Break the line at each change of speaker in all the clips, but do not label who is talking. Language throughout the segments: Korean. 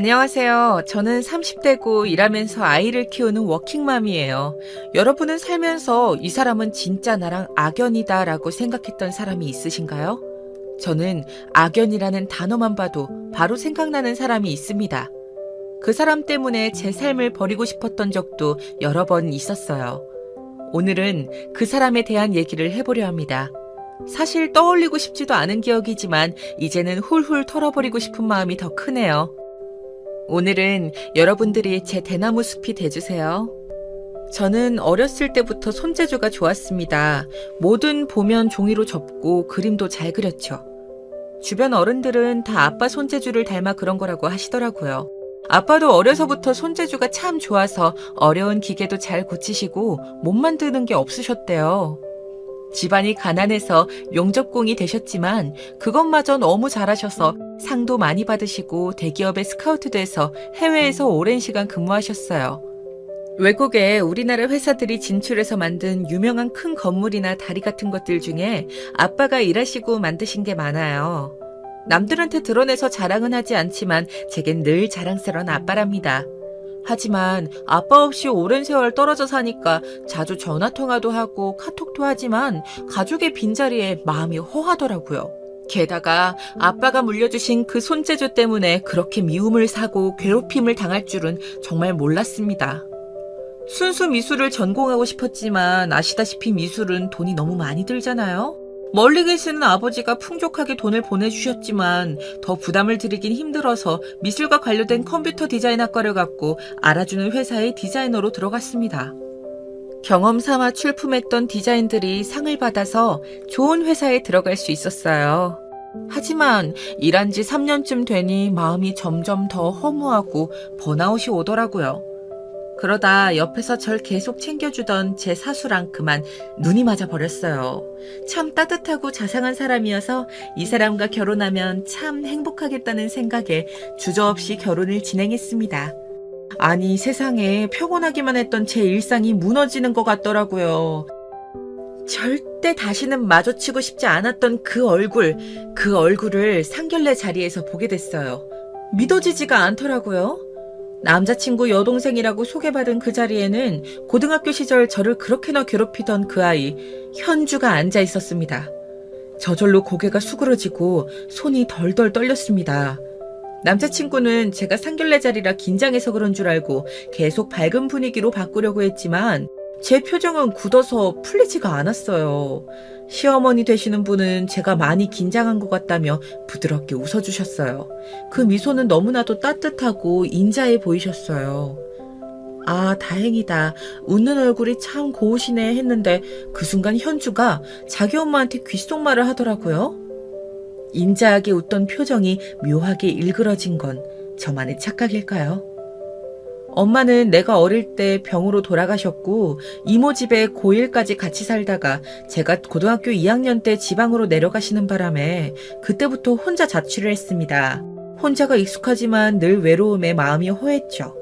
안녕하세요. 저는 30대고 일하면서 아이를 키우는 워킹맘이에요. 여러분은 살면서 이 사람은 진짜 나랑 악연이다 라고 생각했던 사람이 있으신가요? 저는 악연이라는 단어만 봐도 바로 생각나는 사람이 있습니다. 그 사람 때문에 제 삶을 버리고 싶었던 적도 여러 번 있었어요. 오늘은 그 사람에 대한 얘기를 해보려 합니다. 사실 떠올리고 싶지도 않은 기억이지만 이제는 훌훌 털어버리고 싶은 마음이 더 크네요. 오늘은 여러분들이 제 대나무 숲이 돼주세요. 저는 어렸을 때부터 손재주가 좋았습니다. 뭐든 보면 종이로 접고 그림도 잘 그렸죠. 주변 어른들은 다 아빠 손재주를 닮아 그런 거라고 하시더라고요. 아빠도 어려서부터 손재주가 참 좋아서 어려운 기계도 잘 고치시고 못 만드는 게 없으셨대요. 집안이 가난해서 용접공이 되셨지만 그것마저 너무 잘하셔서 상도 많이 받으시고 대기업에 스카우트 돼서 해외에서 오랜 시간 근무하셨어요. 외국에 우리나라 회사들이 진출해서 만든 유명한 큰 건물이나 다리 같은 것들 중에 아빠가 일하시고 만드신 게 많아요. 남들한테 드러내서 자랑은 하지 않지만 제겐 늘 자랑스러운 아빠랍니다. 하지만 아빠 없이 오랜 세월 떨어져 사니까 자주 전화통화도 하고 카톡도 하지만 가족의 빈자리에 마음이 허하더라고요. 게다가 아빠가 물려주신 그 손재주 때문에 그렇게 미움을 사고 괴롭힘을 당할 줄은 정말 몰랐습니다. 순수 미술을 전공하고 싶었지만 아시다시피 미술은 돈이 너무 많이 들잖아요? 멀리 계시는 아버지가 풍족하게 돈을 보내주셨지만 더 부담을 드리긴 힘들어서 미술과 관련된 컴퓨터 디자인학과를 갔고 알아주는 회사의 디자이너로 들어갔습니다. 경험 삼아 출품했던 디자인들이 상을 받아서 좋은 회사에 들어갈 수 있었어요. 하지만 일한 지 3년쯤 되니 마음이 점점 더 허무하고 번아웃이 오더라고요. 그러다 옆에서 절 계속 챙겨주던 제 사수랑 그만 눈이 맞아 버렸어요. 참 따뜻하고 자상한 사람이어서 이 사람과 결혼하면 참 행복하겠다는 생각에 주저없이 결혼을 진행했습니다. 아니, 세상에 평온하기만 했던 제 일상이 무너지는 것 같더라고요. 절대 다시는 마주치고 싶지 않았던 그 얼굴을 상견례 자리에서 보게 됐어요. 믿어지지가 않더라고요. 남자친구 여동생이라고 소개받은 그 자리에는 고등학교 시절 저를 그렇게나 괴롭히던 그 아이, 현주가 앉아 있었습니다. 저절로 고개가 수그러지고 손이 덜덜 떨렸습니다. 남자친구는 제가 상견례 자리라 긴장해서 그런 줄 알고 계속 밝은 분위기로 바꾸려고 했지만 제 표정은 굳어서 풀리지가 않았어요. 시어머니 되시는 분은 제가 많이 긴장한 것 같다며 부드럽게 웃어주셨어요. 그 미소는 너무나도 따뜻하고 인자해 보이셨어요. 아, 다행이다. 웃는 얼굴이 참 고우시네 했는데 그 순간 현주가 자기 엄마한테 귓속말을 하더라고요. 인자하게 웃던 표정이 묘하게 일그러진 건 저만의 착각일까요? 엄마는 내가 어릴 때 병으로 돌아가셨고 이모 집에 고1까지 같이 살다가 제가 고등학교 2학년 때 지방으로 내려가시는 바람에 그때부터 혼자 자취를 했습니다. 혼자가 익숙하지만 늘 외로움에 마음이 허했죠.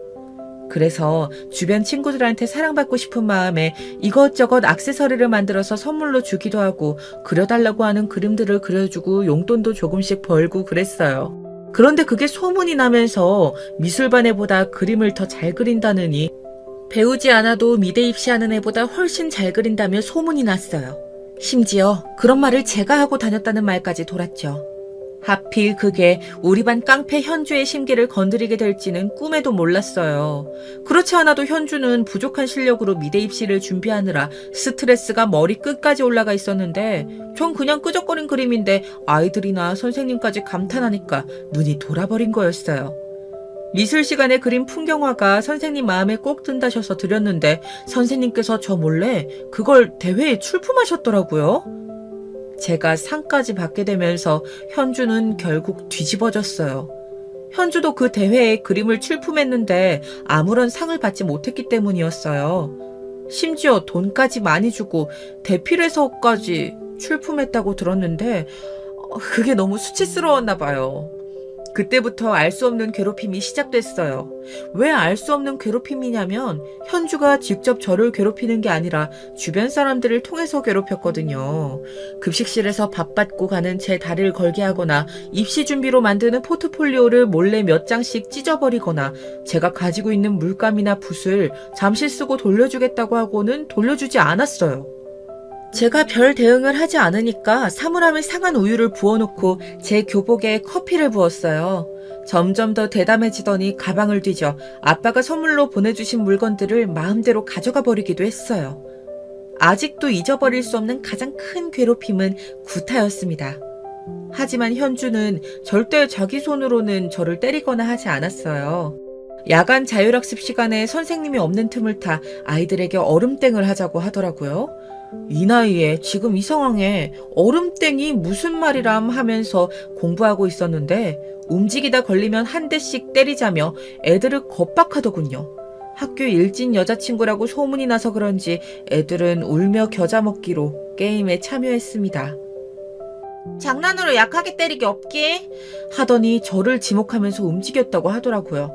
그래서 주변 친구들한테 사랑받고 싶은 마음에 이것저것 액세서리를 만들어서 선물로 주기도 하고 그려달라고 하는 그림들을 그려주고 용돈도 조금씩 벌고 그랬어요. 그런데 그게 소문이 나면서 미술반 애보다 그림을 더 잘 그린다느니 배우지 않아도 미대 입시하는 애보다 훨씬 잘 그린다며 소문이 났어요. 심지어 그런 말을 제가 하고 다녔다는 말까지 돌았죠. 하필 그게 우리 반 깡패 현주의 심기를 건드리게 될지는 꿈에도 몰랐어요. 그렇지 않아도 현주는 부족한 실력으로 미대 입시를 준비하느라 스트레스가 머리 끝까지 올라가 있었는데 전 그냥 끄적거린 그림인데 아이들이나 선생님까지 감탄하니까 눈이 돌아버린 거였어요. 미술 시간에 그린 풍경화가 선생님 마음에 꼭 든다셔서 드렸는데 선생님께서 저 몰래 그걸 대회에 출품하셨더라고요. 제가 상까지 받게 되면서 현주는 결국 뒤집어졌어요. 현주도 그 대회에 그림을 출품했는데 아무런 상을 받지 못했기 때문이었어요. 심지어 돈까지 많이 주고 대필해서까지 출품했다고 들었는데 그게 너무 수치스러웠나 봐요. 그때부터 알 수 없는 괴롭힘이 시작됐어요. 왜 알 수 없는 괴롭힘이냐면 현주가 직접 저를 괴롭히는 게 아니라 주변 사람들을 통해서 괴롭혔거든요. 급식실에서 밥 받고 가는 제 다리를 걸게 하거나 입시 준비로 만드는 포트폴리오를 몰래 몇 장씩 찢어버리거나 제가 가지고 있는 물감이나 붓을 잠시 쓰고 돌려주겠다고 하고는 돌려주지 않았어요. 제가 별 대응을 하지 않으니까 사물함에 상한 우유를 부어놓고 제 교복에 커피를 부었어요. 점점 더 대담해지더니 가방을 뒤져 아빠가 선물로 보내주신 물건들을 마음대로 가져가 버리기도 했어요. 아직도 잊어버릴 수 없는 가장 큰 괴롭힘은 구타였습니다. 하지만 현주는 절대 자기 손으로는 저를 때리거나 하지 않았어요. 야간 자율학습 시간에 선생님이 없는 틈을 타 아이들에게 얼음땡을 하자고 하더라고요. 이 나이에 지금 이 상황에 얼음땡이 무슨 말이람 하면서 공부하고 있었는데 움직이다 걸리면 한 대씩 때리자며 애들을 겁박하더군요. 학교 일진 여자친구라고 소문이 나서 그런지 애들은 울며 겨자 먹기로 게임에 참여했습니다. 장난으로 약하게 때리기 없기 하더니 저를 지목하면서 움직였다고 하더라고요.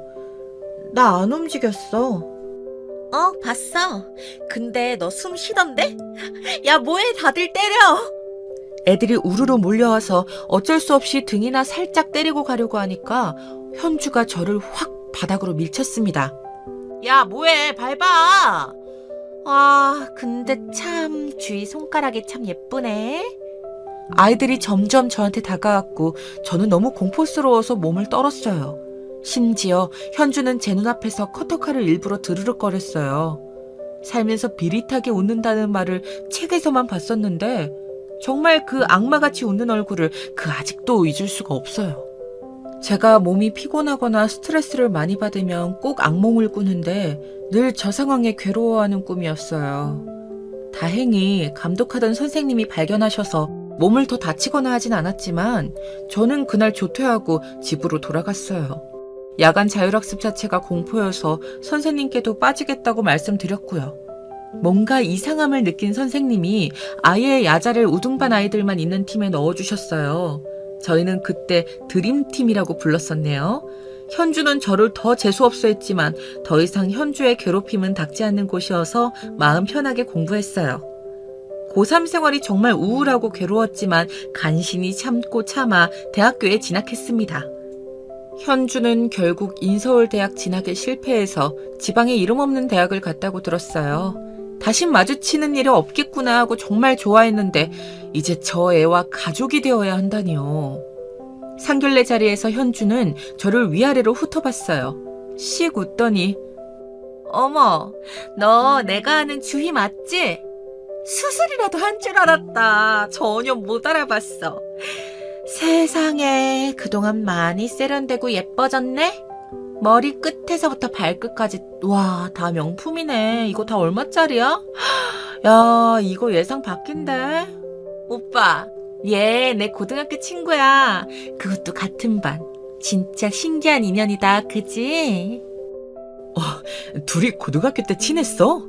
나 안 움직였어. 봤어. 근데 너 숨 쉬던데? 야, 뭐해? 다들 때려! 애들이 우르르 몰려와서 어쩔 수 없이 등이나 살짝 때리고 가려고 하니까 현주가 저를 확 바닥으로 밀쳤습니다. 야, 뭐해? 밟아! 근데 참 주위 손가락이 참 예쁘네. 아이들이 점점 저한테 다가왔고 저는 너무 공포스러워서 몸을 떨었어요. 심지어 현주는 제 눈앞에서 커터칼을 일부러 드르륵거렸어요. 살면서 비릿하게 웃는다는 말을 책에서만 봤었는데 정말 그 악마같이 웃는 얼굴을 아직도 잊을 수가 없어요. 제가 몸이 피곤하거나 스트레스를 많이 받으면 꼭 악몽을 꾸는데 늘 저 상황에 괴로워하는 꿈이었어요. 다행히 감독하던 선생님이 발견하셔서 몸을 더 다치거나 하진 않았지만 저는 그날 조퇴하고 집으로 돌아갔어요. 야간 자율학습 자체가 공포여서 선생님께도 빠지겠다고 말씀드렸고요. 뭔가 이상함을 느낀 선생님이 아예 야자를 우등반 아이들만 있는 팀에 넣어주셨어요. 저희는 그때 드림팀이라고 불렀었네요. 현주는 저를 더 재수없어 했지만 더 이상 현주의 괴롭힘은 닥지 않는 곳이어서 마음 편하게 공부했어요. 고3 생활이 정말 우울하고 괴로웠지만 간신히 참고 참아 대학교에 진학했습니다. 현주는 결국 인서울대학 진학에 실패해서 지방에 이름 없는 대학을 갔다고 들었어요. 다신 마주치는 일이 없겠구나 하고 정말 좋아했는데 이제 저 애와 가족이 되어야 한다니요. 상견례 자리에서 현주는 저를 위아래로 훑어봤어요. 씩 웃더니 어머, 너 내가 아는 주희 맞지? 수술이라도 한 줄 알았다. 전혀 못 알아봤어. 세상에, 그동안 많이 세련되고 예뻐졌네? 머리 끝에서부터 발끝까지 와, 다 명품이네. 이거 다 얼마짜리야? 야, 이거 예상 밖인데? 오빠, 얘 내 고등학교 친구야. 그것도 같은 반. 진짜 신기한 인연이다, 그지? 둘이 고등학교 때 친했어?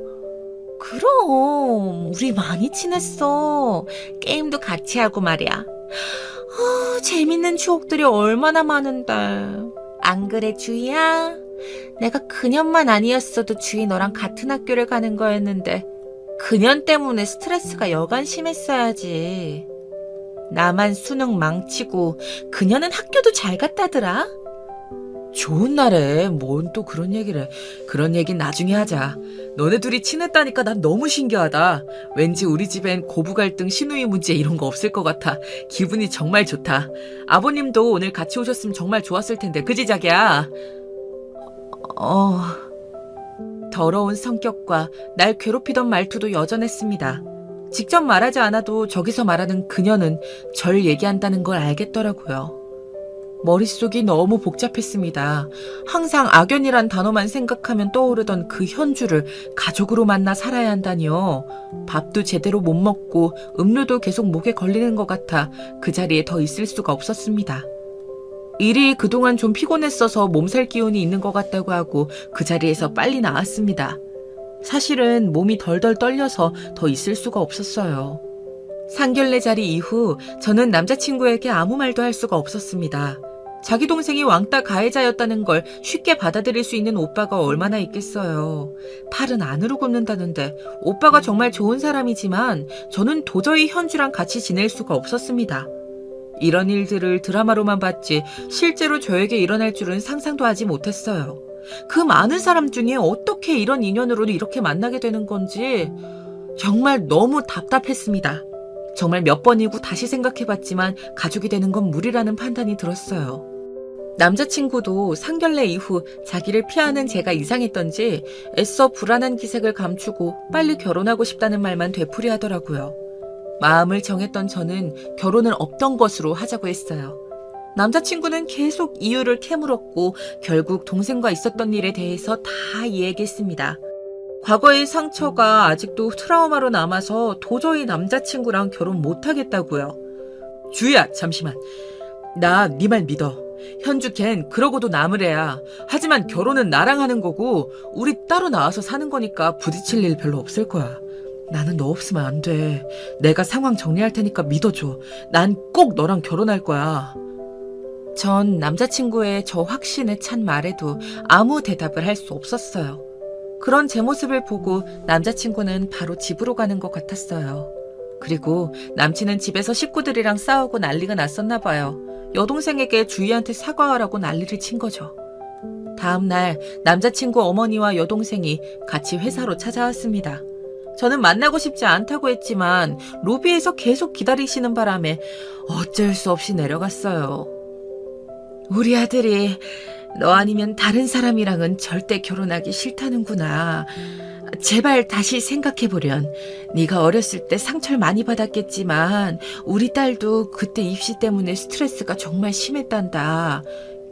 그럼 우리 많이 친했어. 게임도 같이 하고 말이야. 재밌는 추억들이 얼마나 많은데. 안 그래, 주희야? 내가 그년만 아니었어도 주희 너랑 같은 학교를 가는 거였는데 그년 때문에 스트레스가 여간 심했어야지. 나만 수능 망치고 그년은 학교도 잘 갔다더라. 좋은 날에 뭔 또 그런 얘기를 해. 그런 얘긴 나중에 하자. 너네 둘이 친했다니까 난 너무 신기하다. 왠지 우리 집엔 고부 갈등, 시누이 문제 이런 거 없을 것 같아. 기분이 정말 좋다. 아버님도 오늘 같이 오셨으면 정말 좋았을 텐데. 그지 자기야? 더러운 성격과 날 괴롭히던 말투도 여전했습니다. 직접 말하지 않아도 저기서 말하는 그녀는 절 얘기한다는 걸 알겠더라고요. 머릿속이 너무 복잡했습니다. 항상 악연이란 단어만 생각하면 떠오르던 그 현주를 가족으로 만나 살아야 한다니요. 밥도 제대로 못 먹고 음료도 계속 목에 걸리는 것 같아 그 자리에 더 있을 수가 없었습니다. 일이 그동안 좀 피곤했어서 몸살 기운이 있는 것 같다고 하고 그 자리에서 빨리 나왔습니다. 사실은 몸이 덜덜 떨려서 더 있을 수가 없었어요. 상견례 자리 이후 저는 남자친구에게 아무 말도 할 수가 없었습니다. 자기 동생이 왕따 가해자였다는 걸 쉽게 받아들일 수 있는 오빠가 얼마나 있겠어요. 팔은 안으로 굽는다는데 오빠가 정말 좋은 사람이지만 저는 도저히 현주랑 같이 지낼 수가 없었습니다. 이런 일들을 드라마로만 봤지 실제로 저에게 일어날 줄은 상상도 하지 못했어요. 그 많은 사람 중에 어떻게 이런 인연으로 이렇게 만나게 되는 건지 정말 너무 답답했습니다. 정말 몇 번이고 다시 생각해봤지만 가족이 되는 건 무리라는 판단이 들었어요. 남자친구도 상견례 이후 자기를 피하는 제가 이상했던지 애써 불안한 기색을 감추고 빨리 결혼하고 싶다는 말만 되풀이하더라고요. 마음을 정했던 저는 결혼은 없던 것으로 하자고 했어요. 남자친구는 계속 이유를 캐물었고 결국 동생과 있었던 일에 대해서 다 이야기했습니다. 과거의 상처가 아직도 트라우마로 남아서 도저히 남자친구랑 결혼 못하겠다고요. 주희야, 잠시만. 나 네 말 믿어. 현주 걘 그러고도 남을 애야. 하지만 결혼은 나랑 하는 거고 우리 따로 나와서 사는 거니까 부딪힐 일 별로 없을 거야. 나는 너 없으면 안 돼. 내가 상황 정리할 테니까 믿어줘. 난 꼭 너랑 결혼할 거야. 전 남자친구의 저 확신에 찬 말에도 아무 대답을 할 수 없었어요. 그런 제 모습을 보고 남자친구는 바로 집으로 가는 것 같았어요. 그리고 남친은 집에서 식구들이랑 싸우고 난리가 났었나 봐요. 여동생에게 주희한테 사과하라고 난리를 친 거죠. 다음 날 남자친구 어머니와 여동생이 같이 회사로 찾아왔습니다. 저는 만나고 싶지 않다고 했지만 로비에서 계속 기다리시는 바람에 어쩔 수 없이 내려갔어요. 우리 아들이 너 아니면 다른 사람이랑은 절대 결혼하기 싫다는구나. 제발 다시 생각해보련. 네가 어렸을 때 상처를 많이 받았겠지만 우리 딸도 그때 입시 때문에 스트레스가 정말 심했단다.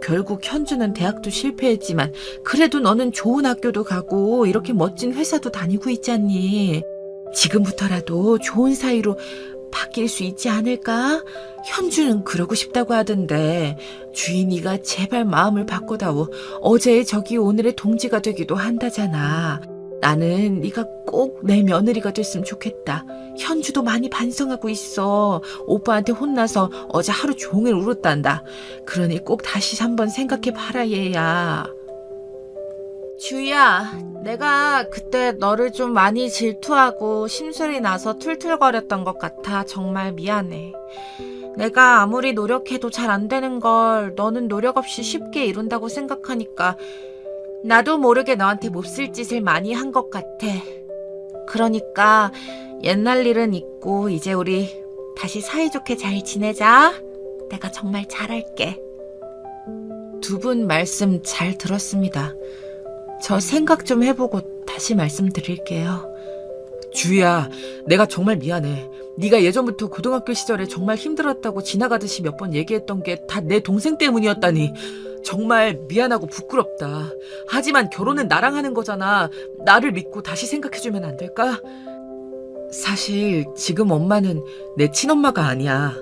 결국 현주는 대학도 실패했지만 그래도 너는 좋은 학교도 가고 이렇게 멋진 회사도 다니고 있잖니. 지금부터라도 좋은 사이로 바뀔 수 있지 않을까? 현주는 그러고 싶다고 하던데 주인이가 제발 마음을 바꿔다오. 어제의 적이 오늘의 동지가 되기도 한다잖아. 나는 네가 꼭 내 며느리가 됐으면 좋겠다. 현주도 많이 반성하고 있어. 오빠한테 혼나서 어제 하루 종일 울었단다. 그러니 꼭 다시 한번 생각해봐라 얘야. 주희야, 내가 그때 너를 좀 많이 질투하고 심술이 나서 툴툴거렸던 것 같아. 정말 미안해. 내가 아무리 노력해도 잘 안 되는 걸 너는 노력 없이 쉽게 이룬다고 생각하니까 나도 모르게 너한테 몹쓸 짓을 많이 한 것 같아. 그러니까 옛날 일은 잊고 이제 우리 다시 사이좋게 잘 지내자. 내가 정말 잘할게. 두 분 말씀 잘 들었습니다. 저 생각 좀 해보고 다시 말씀드릴게요. 주희야, 내가 정말 미안해. 네가 예전부터 고등학교 시절에 정말 힘들었다고 지나가듯이 몇 번 얘기했던 게 다 내 동생 때문이었다니. 정말 미안하고 부끄럽다. 하지만 결혼은 나랑 하는 거잖아. 나를 믿고 다시 생각해주면 안 될까? 사실 지금 엄마는 내 친엄마가 아니야.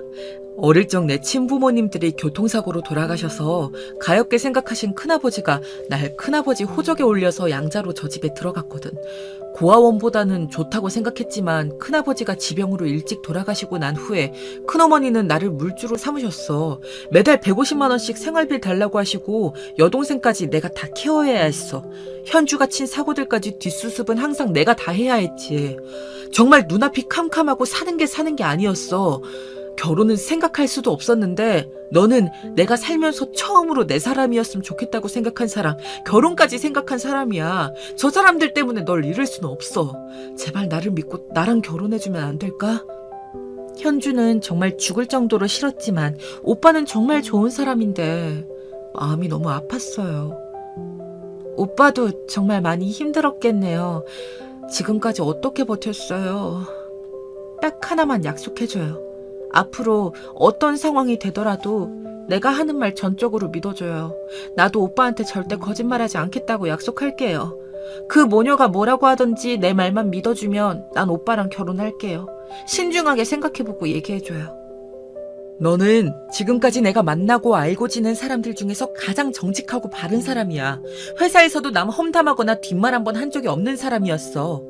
어릴 적 내 친부모님들이 교통사고로 돌아가셔서 가엾게 생각하신 큰아버지가 날 큰아버지 호적에 올려서 양자로 저 집에 들어갔거든. 고아원보다는 좋다고 생각했지만 큰아버지가 지병으로 일찍 돌아가시고 난 후에 큰어머니는 나를 물주로 삼으셨어. 매달 150만 원씩 생활비 달라고 하시고 여동생까지 내가 다 케어해야 했어. 현주가 친 사고들까지 뒷수습은 항상 내가 다 해야 했지. 정말 눈앞이 캄캄하고 사는 게 아니었어. 결혼은 생각할 수도 없었는데 너는 내가 살면서 처음으로 내 사람이었으면 좋겠다고 생각한 사람, 결혼까지 생각한 사람이야. 저 사람들 때문에 널 잃을 수는 없어. 제발 나를 믿고 나랑 결혼해주면 안 될까? 현주는 정말 죽을 정도로 싫었지만 오빠는 정말 좋은 사람인데 마음이 너무 아팠어요. 오빠도 정말 많이 힘들었겠네요. 지금까지 어떻게 버텼어요? 딱 하나만 약속해줘요. 앞으로 어떤 상황이 되더라도 내가 하는 말 전적으로 믿어줘요. 나도 오빠한테 절대 거짓말하지 않겠다고 약속할게요. 그 모녀가 뭐라고 하든지 내 말만 믿어주면 난 오빠랑 결혼할게요. 신중하게 생각해보고 얘기해줘요. 너는 지금까지 내가 만나고 알고 지낸 사람들 중에서 가장 정직하고 바른 사람이야. 회사에서도 남 험담하거나 뒷말 한 번 한 적이 없는 사람이었어.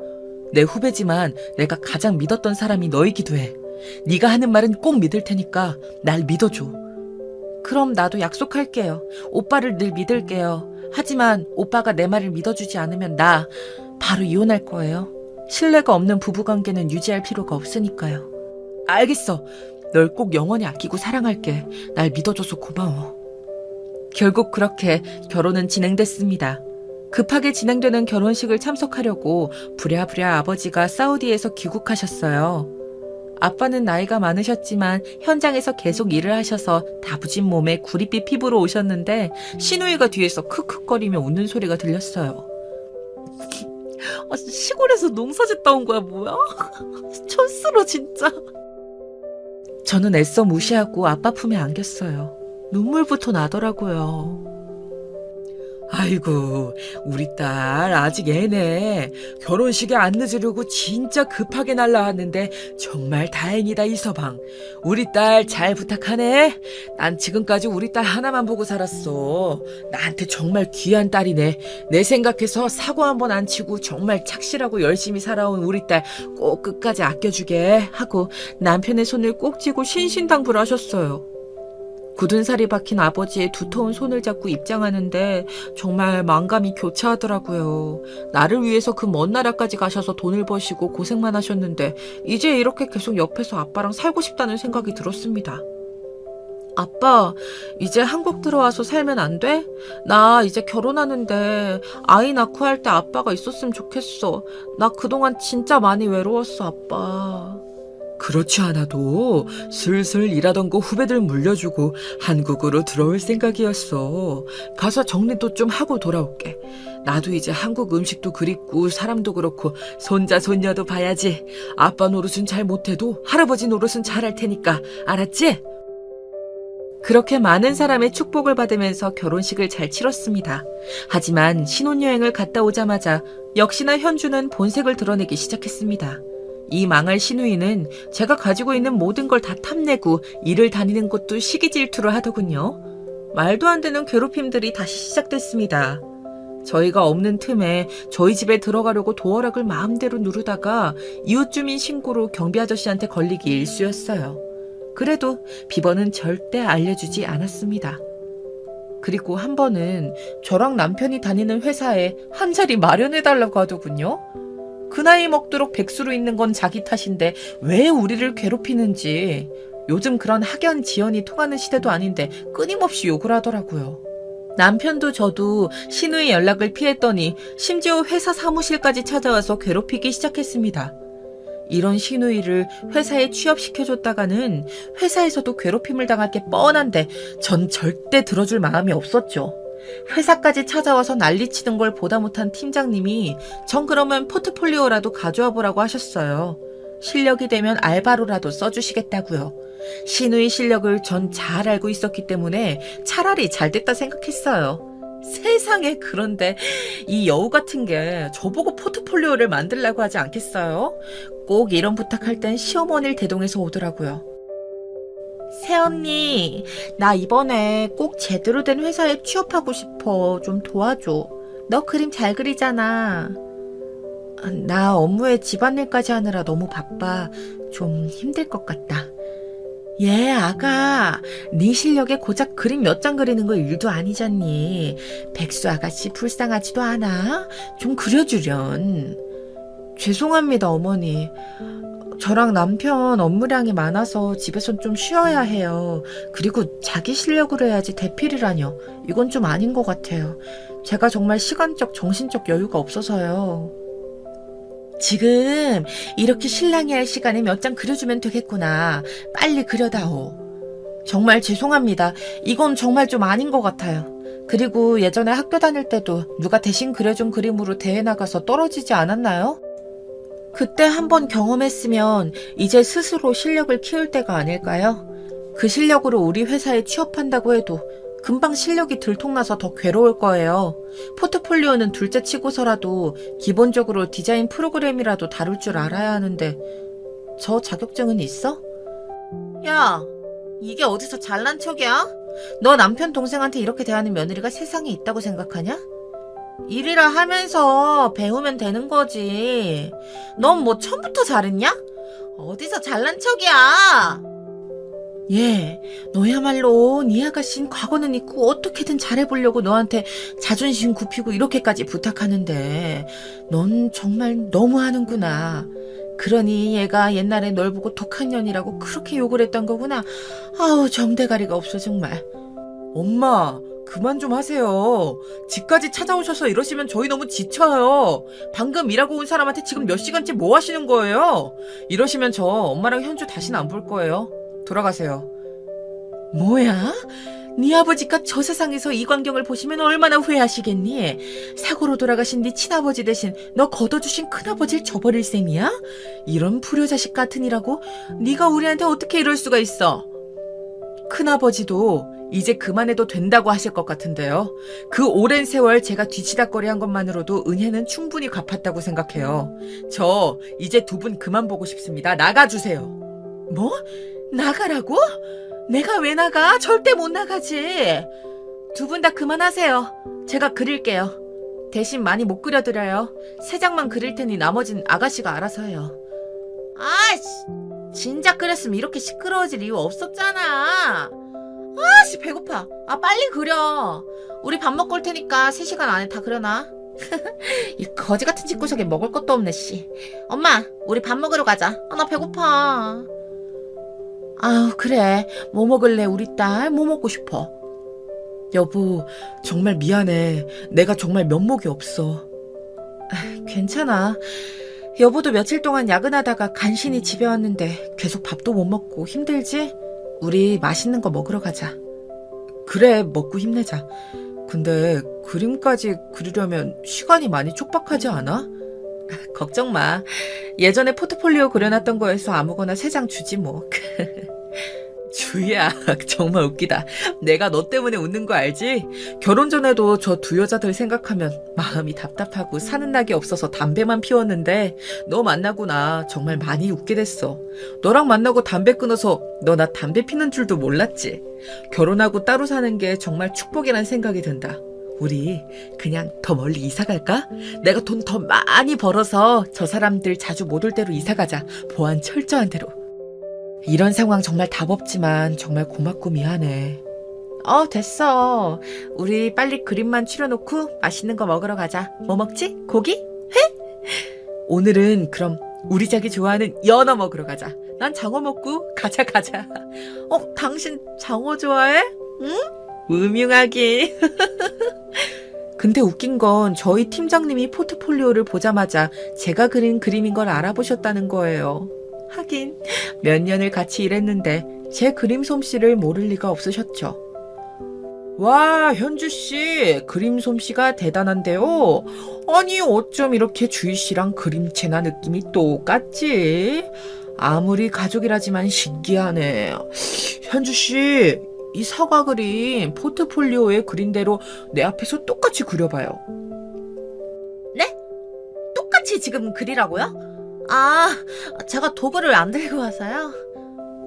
내 후배지만 내가 가장 믿었던 사람이 너이기도 해. 네가 하는 말은 꼭 믿을 테니까 날 믿어줘. 그럼 나도 약속할게요. 오빠를 늘 믿을게요. 하지만 오빠가 내 말을 믿어주지 않으면 나 바로 이혼할 거예요. 신뢰가 없는 부부관계는 유지할 필요가 없으니까요. 알겠어. 널 꼭 영원히 아끼고 사랑할게. 날 믿어줘서 고마워. 결국 그렇게 결혼은 진행됐습니다. 급하게 진행되는 결혼식을 참석하려고 부랴부랴 아버지가 사우디에서 귀국하셨어요. 아빠는 나이가 많으셨지만 현장에서 계속 일을 하셔서 다부진 몸에 구릿빛 피부로 오셨는데 시누이가 뒤에서 크크거리며 웃는 소리가 들렸어요. 시골에서 농사짓다 온 거야 뭐야? 촌스러 진짜. 저는 애써 무시하고 아빠 품에 안겼어요. 눈물부터 나더라고요. 아이고, 우리 딸 아직 애네. 결혼식에 안 늦으려고 진짜 급하게 날라왔는데 정말 다행이다, 이 서방. 우리 딸 잘 부탁하네. 난 지금까지 우리 딸 하나만 보고 살았어. 나한테 정말 귀한 딸이네. 내 생각해서 사고 한 번 안 치고 정말 착실하고 열심히 살아온 우리 딸 꼭 끝까지 아껴주게 하고 남편의 손을 꼭 쥐고 신신당부를 하셨어요. 굳은 살이 박힌 아버지의 두터운 손을 잡고 입장하는데 정말 만감이 교차하더라고요. 나를 위해서 그 먼 나라까지 가셔서 돈을 버시고 고생만 하셨는데 이제 이렇게 계속 옆에서 아빠랑 살고 싶다는 생각이 들었습니다. 아빠, 이제 한국 들어와서 살면 안 돼? 나 이제 결혼하는데 아이 낳고 할 때 아빠가 있었으면 좋겠어. 나 그동안 진짜 많이 외로웠어, 아빠. 그렇지 않아도 슬슬 일하던 거 후배들 물려주고 한국으로 들어올 생각이었어. 가서 정리도 좀 하고 돌아올게. 나도 이제 한국 음식도 그립고 사람도 그렇고 손자 손녀도 봐야지. 아빠 노릇은 잘 못해도 할아버지 노릇은 잘할 테니까. 알았지? 그렇게 많은 사람의 축복을 받으면서 결혼식을 잘 치렀습니다. 하지만 신혼여행을 갔다 오자마자 역시나 현주는 본색을 드러내기 시작했습니다. 이 망할 시누이는 제가 가지고 있는 모든 걸 다 탐내고 일을 다니는 것도 시기 질투를 하더군요. 말도 안 되는 괴롭힘들이 다시 시작됐습니다. 저희가 없는 틈에 저희 집에 들어가려고 도어락을 마음대로 누르다가 이웃주민 신고로 경비 아저씨한테 걸리기 일쑤였어요. 그래도 비번은 절대 알려주지 않았습니다. 그리고 한 번은 저랑 남편이 다니는 회사에 한 자리 마련해달라고 하더군요. 그 나이 먹도록 백수로 있는 건 자기 탓인데 왜 우리를 괴롭히는지. 요즘 그런 학연 지연이 통하는 시대도 아닌데 끊임없이 욕을 하더라고요. 남편도 저도 시누이 연락을 피했더니 심지어 회사 사무실까지 찾아와서 괴롭히기 시작했습니다. 이런 시누이를 회사에 취업시켜줬다가는 회사에서도 괴롭힘을 당할 게 뻔한데 전 절대 들어줄 마음이 없었죠. 회사까지 찾아와서 난리치는 걸 보다 못한 팀장님이 전 그러면 포트폴리오라도 가져와 보라고 하셨어요. 실력이 되면 알바로라도 써주시겠다고요. 시누이 실력을 전 잘 알고 있었기 때문에 차라리 잘 됐다 생각했어요. 세상에, 그런데 이 여우 같은 게 저보고 포트폴리오를 만들라고 하지 않겠어요? 꼭 이런 부탁할 땐 시어머니를 대동해서 오더라고요. 새언니, 나 이번에 꼭 제대로 된 회사에 취업하고 싶어. 좀 도와줘. 너 그림 잘 그리잖아. 나 업무에 집안일까지 하느라 너무 바빠. 좀 힘들 것 같다. 예, 아가. 네 실력에 고작 그림 몇 장 그리는 거 일도 아니잖니. 백수 아가씨 불쌍하지도 않아? 좀 그려주련. 죄송합니다, 어머니. 저랑 남편 업무량이 많아서 집에선 좀 쉬어야 해요. 그리고 자기 실력으로 해야지 대필이라뇨. 이건 좀 아닌 것 같아요. 제가 정말 시간적, 정신적 여유가 없어서요. 지금 이렇게 신랑이 할 시간에 몇 장 그려주면 되겠구나. 빨리 그려다오. 정말 죄송합니다. 이건 정말 좀 아닌 것 같아요. 그리고 예전에 학교 다닐 때도 누가 대신 그려준 그림으로 대회 나가서 떨어지지 않았나요? 그때 한번 경험했으면 이제 스스로 실력을 키울 때가 아닐까요? 그 실력으로 우리 회사에 취업한다고 해도 금방 실력이 들통나서 더 괴로울 거예요. 포트폴리오는 둘째 치고서라도 기본적으로 디자인 프로그램이라도 다룰 줄 알아야 하는데 저 자격증은 있어? 야, 이게 어디서 잘난 척이야? 너 남편 동생한테 이렇게 대하는 며느리가 세상에 있다고 생각하냐? 일이라 하면서 배우면 되는 거지. 넌 뭐 처음부터 잘했냐? 어디서 잘난 척이야? 예, 너야말로 네 아가씨는 과거는 있고 어떻게든 잘해보려고 너한테 자존심 굽히고 이렇게까지 부탁하는데 넌 정말 너무하는구나. 그러니 얘가 옛날에 널 보고 독한 년이라고 그렇게 욕을 했던 거구나. 아우 정대가리가 없어 정말. 엄마 그만 좀 하세요. 집까지 찾아오셔서 이러시면 저희 너무 지쳐요. 방금 일하고 온 사람한테 지금 몇 시간째 뭐 하시는 거예요? 이러시면 저 엄마랑 현주 다시는 안 볼 거예요. 돌아가세요. 뭐야? 네 아버지가 저 세상에서 이 광경을 보시면 얼마나 후회하시겠니? 사고로 돌아가신 네 친아버지 대신 너 걷어주신 큰아버지를 저버릴 셈이야? 이런 불효자식 같으니라고? 네가 우리한테 어떻게 이럴 수가 있어? 큰아버지도 이제 그만해도 된다고 하실 것 같은데요. 그 오랜 세월 제가 뒤치다꺼리한 것만으로도 은혜는 충분히 갚았다고 생각해요. 저 이제 두 분 그만 보고 싶습니다. 나가주세요. 뭐? 나가라고? 내가 왜 나가? 절대 못 나가지. 두 분 다 그만하세요. 제가 그릴게요. 대신 많이 못 그려드려요. 세 장만 그릴 테니 나머진 아가씨가 알아서 해요. 아이씨, 진작 그렸으면 이렇게 시끄러워질 이유 없었잖아. 아씨 배고파. 빨리 그려. 우리 밥 먹고 올 테니까 3시간 안에 다 그려놔. 이 거지 같은 집구석에 먹을 것도 없네 씨. 엄마 우리 밥 먹으러 가자. 나 배고파. 아우 그래 뭐 먹을래 우리 딸 뭐 먹고 싶어? 여보 정말 미안해. 내가 정말 면목이 없어. 괜찮아. 여보도 며칠 동안 야근하다가 간신히 집에 왔는데 계속 밥도 못 먹고 힘들지? 우리 맛있는 거 먹으러 가자. 그래 먹고 힘내자. 근데 그림까지 그리려면 시간이 많이 촉박하지 않아? 걱정 마. 예전에 포트폴리오 그려놨던 거에서 아무거나 3장 주지 뭐. 주희야 정말 웃기다. 내가 너 때문에 웃는 거 알지? 결혼 전에도 저 두 여자들 생각하면 마음이 답답하고 사는 낙이 없어서 담배만 피웠는데 너 만나고 나 정말 많이 웃게 됐어. 너랑 만나고 담배 끊어서 너 나 담배 피는 줄도 몰랐지. 결혼하고 따로 사는 게 정말 축복이란 생각이 든다. 우리 그냥 더 멀리 이사 갈까? 내가 돈 더 많이 벌어서 저 사람들 자주 못 올 대로 이사 가자. 보안 철저한 대로. 이런 상황 정말 답 없지만 정말 고맙고 미안해. 됐어. 우리 빨리 그림만 치러놓고 맛있는 거 먹으러 가자. 뭐 먹지? 고기? 회? 오늘은 그럼 우리 자기 좋아하는 연어 먹으러 가자. 난 장어 먹고 가자. 당신 장어 좋아해? 응? 음흉하기. 근데 웃긴 건 저희 팀장님이 포트폴리오를 보자마자 제가 그린 그림인 걸 알아보셨다는 거예요. 하긴 몇 년을 같이 일했는데 제 그림 솜씨를 모를 리가 없으셨죠. 와 현주씨 그림 솜씨가 대단한데요. 아니 어쩜 이렇게 주희씨랑 그림체나 느낌이 똑같지? 아무리 가족이라지만 신기하네. 현주씨 이 사과 그림 포트폴리오에 그린 대로 내 앞에서 똑같이 그려봐요. 네? 똑같이 지금 그리라고요? 제가 도구를 안 들고 와서요.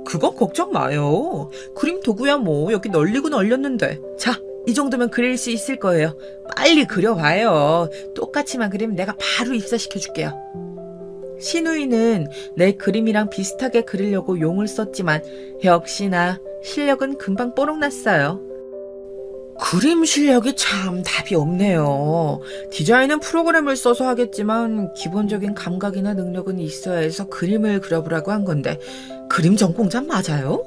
그건 걱정 마요. 그림 도구야 뭐 여기 널리고 널렸는데. 자, 이 정도면 그릴 수 있을 거예요. 빨리 그려봐요. 똑같이만 그리면 내가 바로 입사시켜줄게요. 신우이는 내 그림이랑 비슷하게 그리려고 용을 썼지만 역시나 실력은 금방 뽀록났어요. 그림 실력이 참 답이 없네요. 디자인은 프로그램을 써서 하겠지만 기본적인 감각이나 능력은 있어야 해서 그림을 그려보라고 한 건데 그림 전공자 맞아요?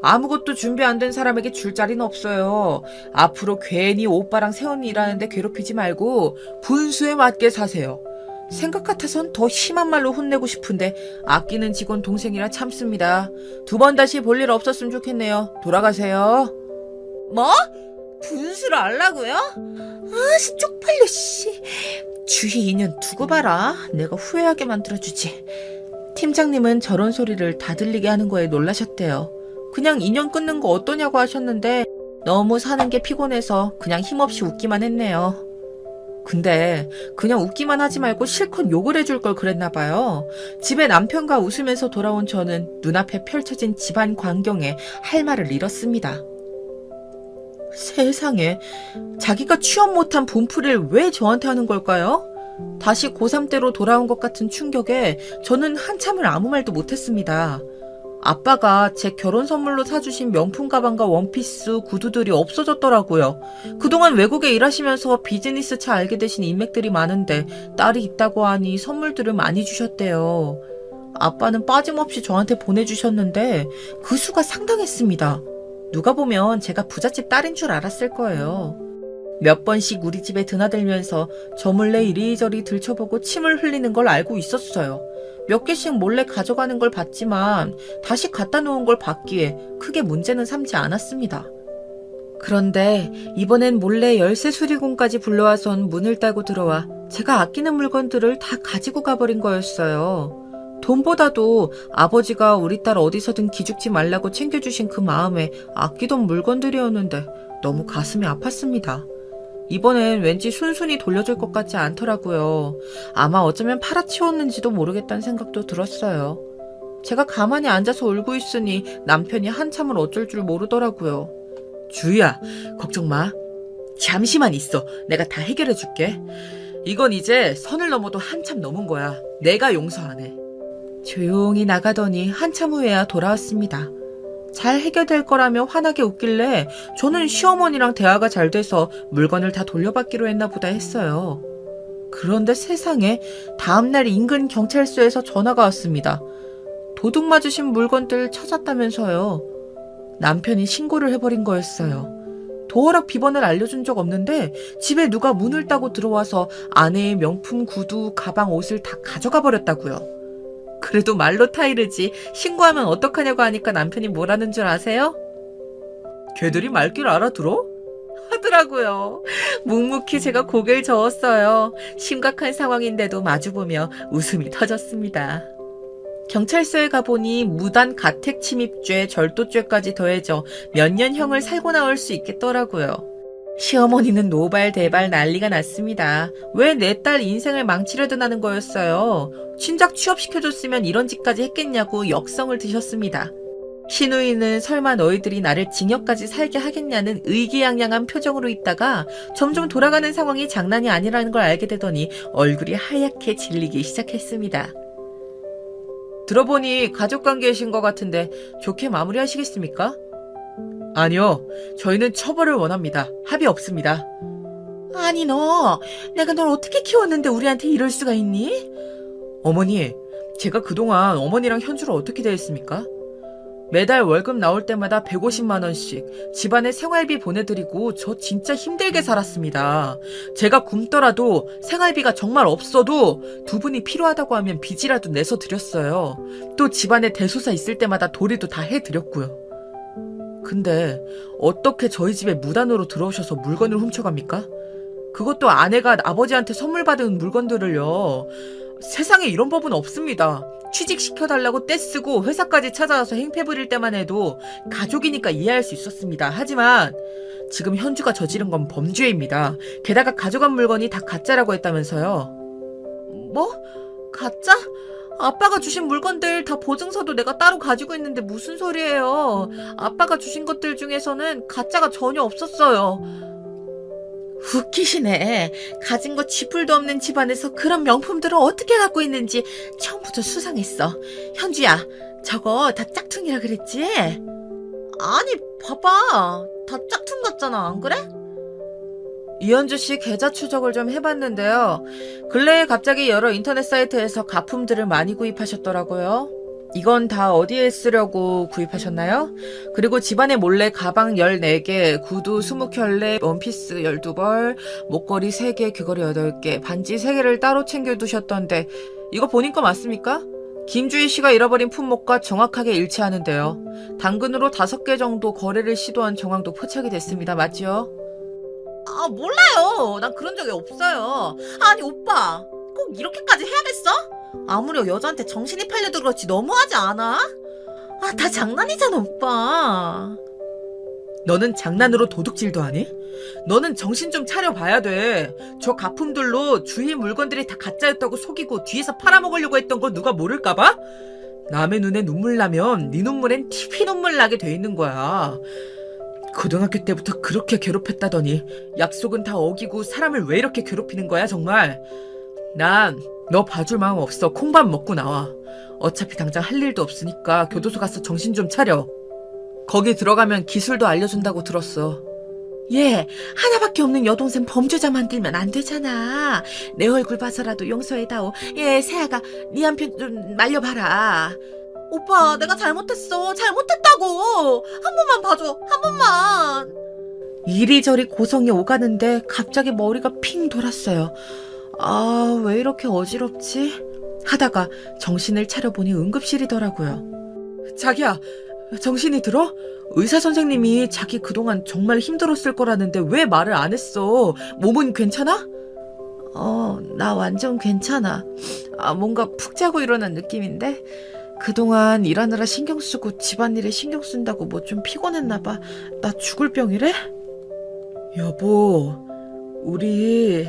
아무것도 준비 안 된 사람에게 줄 자리는 없어요. 앞으로 괜히 오빠랑 세언니 일하는데 괴롭히지 말고 분수에 맞게 사세요. 생각 같아선 더 심한 말로 혼내고 싶은데 아끼는 직원 동생이라 참습니다. 2번 다시 볼 일 없었으면 좋겠네요. 돌아가세요. 뭐? 분수를 알라고요? 쪽팔려 씨. 주희 인연 두고 봐라. 내가 후회하게 만들어주지. 팀장님은 저런 소리를 다 들리게 하는 거에 놀라셨대요. 그냥 인연 끊는 거 어떠냐고 하셨는데 너무 사는 게 피곤해서 그냥 힘없이 웃기만 했네요. 근데 그냥 웃기만 하지 말고 실컷 욕을 해줄 걸 그랬나 봐요. 집에 남편과 웃으면서 돌아온 저는 눈앞에 펼쳐진 집안 광경에 할 말을 잃었습니다. 세상에, 자기가 취업 못한 분풀이를 왜 저한테 하는 걸까요? 다시 고3 때로 돌아온 것 같은 충격에 저는 한참을 아무 말도 못했습니다. 아빠가 제 결혼 선물로 사주신 명품 가방과 원피스, 구두들이 없어졌더라고요. 그동안 외국에 일하시면서 비즈니스 차 알게 되신 인맥들이 많은데 딸이 있다고 하니 선물들을 많이 주셨대요. 아빠는 빠짐없이 저한테 보내주셨는데 그 수가 상당했습니다. 누가 보면 제가 부잣집 딸인 줄 알았을 거예요. 몇 번씩 우리 집에 드나들면서 저 몰래 이리저리 들춰보고 침을 흘리는 걸 알고 있었어요. 몇 개씩 몰래 가져가는 걸 봤지만 다시 갖다 놓은 걸 봤기에 크게 문제는 삼지 않았습니다. 그런데 이번엔 몰래 열쇠 수리공까지 불러와선 문을 따고 들어와 제가 아끼는 물건들을 다 가지고 가버린 거였어요. 돈보다도 아버지가 우리 딸 어디서든 기죽지 말라고 챙겨주신 그 마음에 아끼던 물건들이었는데 너무 가슴이 아팠습니다. 이번엔 왠지 순순히 돌려줄 것 같지 않더라고요. 아마 어쩌면 팔아치웠는지도 모르겠다는 생각도 들었어요. 제가 가만히 앉아서 울고 있으니 남편이 한참을 어쩔 줄 모르더라고요. 주희야, 걱정 마. 잠시만 있어. 내가 다 해결해 줄게. 이건 이제 선을 넘어도 한참 넘은 거야. 내가 용서 안 해. 조용히 나가더니 한참 후에야 돌아왔습니다. 잘 해결될 거라며 환하게 웃길래 저는 시어머니랑 대화가 잘 돼서 물건을 다 돌려받기로 했나 보다 했어요. 그런데 세상에 다음날 인근 경찰서에서 전화가 왔습니다. 도둑 맞으신 물건들 찾았다면서요. 남편이 신고를 해버린 거였어요. 도어락 비번을 알려준 적 없는데 집에 누가 문을 따고 들어와서 아내의 명품 구두, 가방, 옷을 다 가져가 버렸다고요. 그래도 말로 타이르지 신고하면 어떡하냐고 하니까 남편이 뭐라는 줄 아세요? 걔들이 말귀를 알아들어? 하더라고요. 묵묵히 제가 고개를 저었어요. 심각한 상황인데도 마주보며 웃음이 터졌습니다. 경찰서에 가보니 무단 가택침입죄, 절도죄까지 더해져 몇 년형을 살고 나올 수 있겠더라고요. 시어머니는 노발대발 난리가 났습니다. 왜 내 딸 인생을 망치려 하는 거였어요. 신작 취업시켜줬으면 이런 짓까지 했겠냐고 역성을 드셨습니다. 시누이는 설마 너희들이 나를 징역까지 살게 하겠냐는 의기양양한 표정으로 있다가 점점 돌아가는 상황이 장난이 아니라는 걸 알게 되더니 얼굴이 하얗게 질리기 시작했습니다. 들어보니 가족관계이신 것 같은데 좋게 마무리하시겠습니까? 아니요. 저희는 처벌을 원합니다. 합의 없습니다. 아니 너, 내가 널 어떻게 키웠는데 우리한테 이럴 수가 있니? 어머니, 제가 그동안 어머니랑 현주를 어떻게 대했습니까? 매달 월급 나올 때마다 150만 원씩 집안에 생활비 보내드리고 저 진짜 힘들게 살았습니다. 제가 굶더라도 생활비가 정말 없어도 두 분이 필요하다고 하면 빚이라도 내서 드렸어요. 또 집안에 대소사 있을 때마다 도리도 다 해드렸고요. 근데 어떻게 저희 집에 무단으로 들어오셔서 물건을 훔쳐갑니까? 그것도 아내가 아버지한테 선물 받은 물건들을요. 세상에 이런 법은 없습니다. 취직시켜달라고 떼쓰고 회사까지 찾아와서 행패 부릴 때만 해도 가족이니까 이해할 수 있었습니다. 하지만 지금 현주가 저지른 건 범죄입니다. 게다가 가져간 물건이 다 가짜라고 했다면서요. 뭐? 가짜? 아빠가 주신 물건들 다 보증서도 내가 따로 가지고 있는데 무슨 소리예요. 아빠가 주신 것들 중에서는 가짜가 전혀 없었어요. 웃기시네. 가진 거 쥐뿔도 없는 집안에서 그런 명품들을 어떻게 갖고 있는지 처음부터 수상했어. 현주야, 저거 다 짝퉁이라 그랬지? 아니, 봐봐. 다 짝퉁 같잖아, 안 그래? 이현주 씨 계좌 추적을 좀 해봤는데요. 근래에 갑자기 여러 인터넷 사이트에서 가품들을 많이 구입하셨더라고요. 이건 다 어디에 쓰려고 구입하셨나요? 그리고 집안에 몰래 가방 14개, 구두 20켤레, 원피스 12벌, 목걸이 3개, 귀걸이 8개, 반지 3개를 따로 챙겨두셨던데 이거 본인 거 맞습니까? 김주희 씨가 잃어버린 품목과 정확하게 일치하는데요. 당근으로 5개 정도 거래를 시도한 정황도 포착이 됐습니다. 맞죠? 아, 몰라요. 난 그런 적이 없어요. 아니, 오빠. 꼭 이렇게까지 해야겠어? 아무리 여자한테 정신이 팔려도 그렇지 너무하지 않아? 아, 다 장난이잖아, 오빠. 너는 장난으로 도둑질도 하니? 너는 정신 좀 차려봐야 돼. 저 가품들로 주희 물건들이 다 가짜였다고 속이고 뒤에서 팔아먹으려고 했던 거 누가 모를까봐? 남의 눈에 눈물 나면 네 눈물엔 TV 눈물 나게 돼 있는 거야. 고등학교 때부터 그렇게 괴롭혔다더니 약속은 다 어기고 사람을 왜 이렇게 괴롭히는 거야 정말. 난 너 봐줄 마음 없어. 콩밥 먹고 나와. 어차피 당장 할 일도 없으니까 교도소 가서 정신 좀 차려. 거기 들어가면 기술도 알려준다고 들었어. 얘 하나밖에 없는 여동생 범죄자 만들면 안 되잖아. 내 얼굴 봐서라도 용서해다오. 얘 세아가 네 한편 좀 말려봐라. 오빠 내가 잘못했어. 잘못했다고. 한 번만 봐줘. 한 번만. 이리저리 고성이 오가는데 갑자기 머리가 핑 돌았어요. 아, 왜 이렇게 어지럽지? 하다가 정신을 차려보니 응급실이더라고요. 자기야, 정신이 들어? 의사 선생님이 자기 그동안 정말 힘들었을 거라는데 왜 말을 안 했어? 몸은 괜찮아? 나 완전 괜찮아. 뭔가 푹 자고 일어난 느낌인데? 그동안 일하느라 신경 쓰고 집안일에 신경 쓴다고 뭐 좀 피곤했나 봐. 나 죽을 병이래? 여보, 우리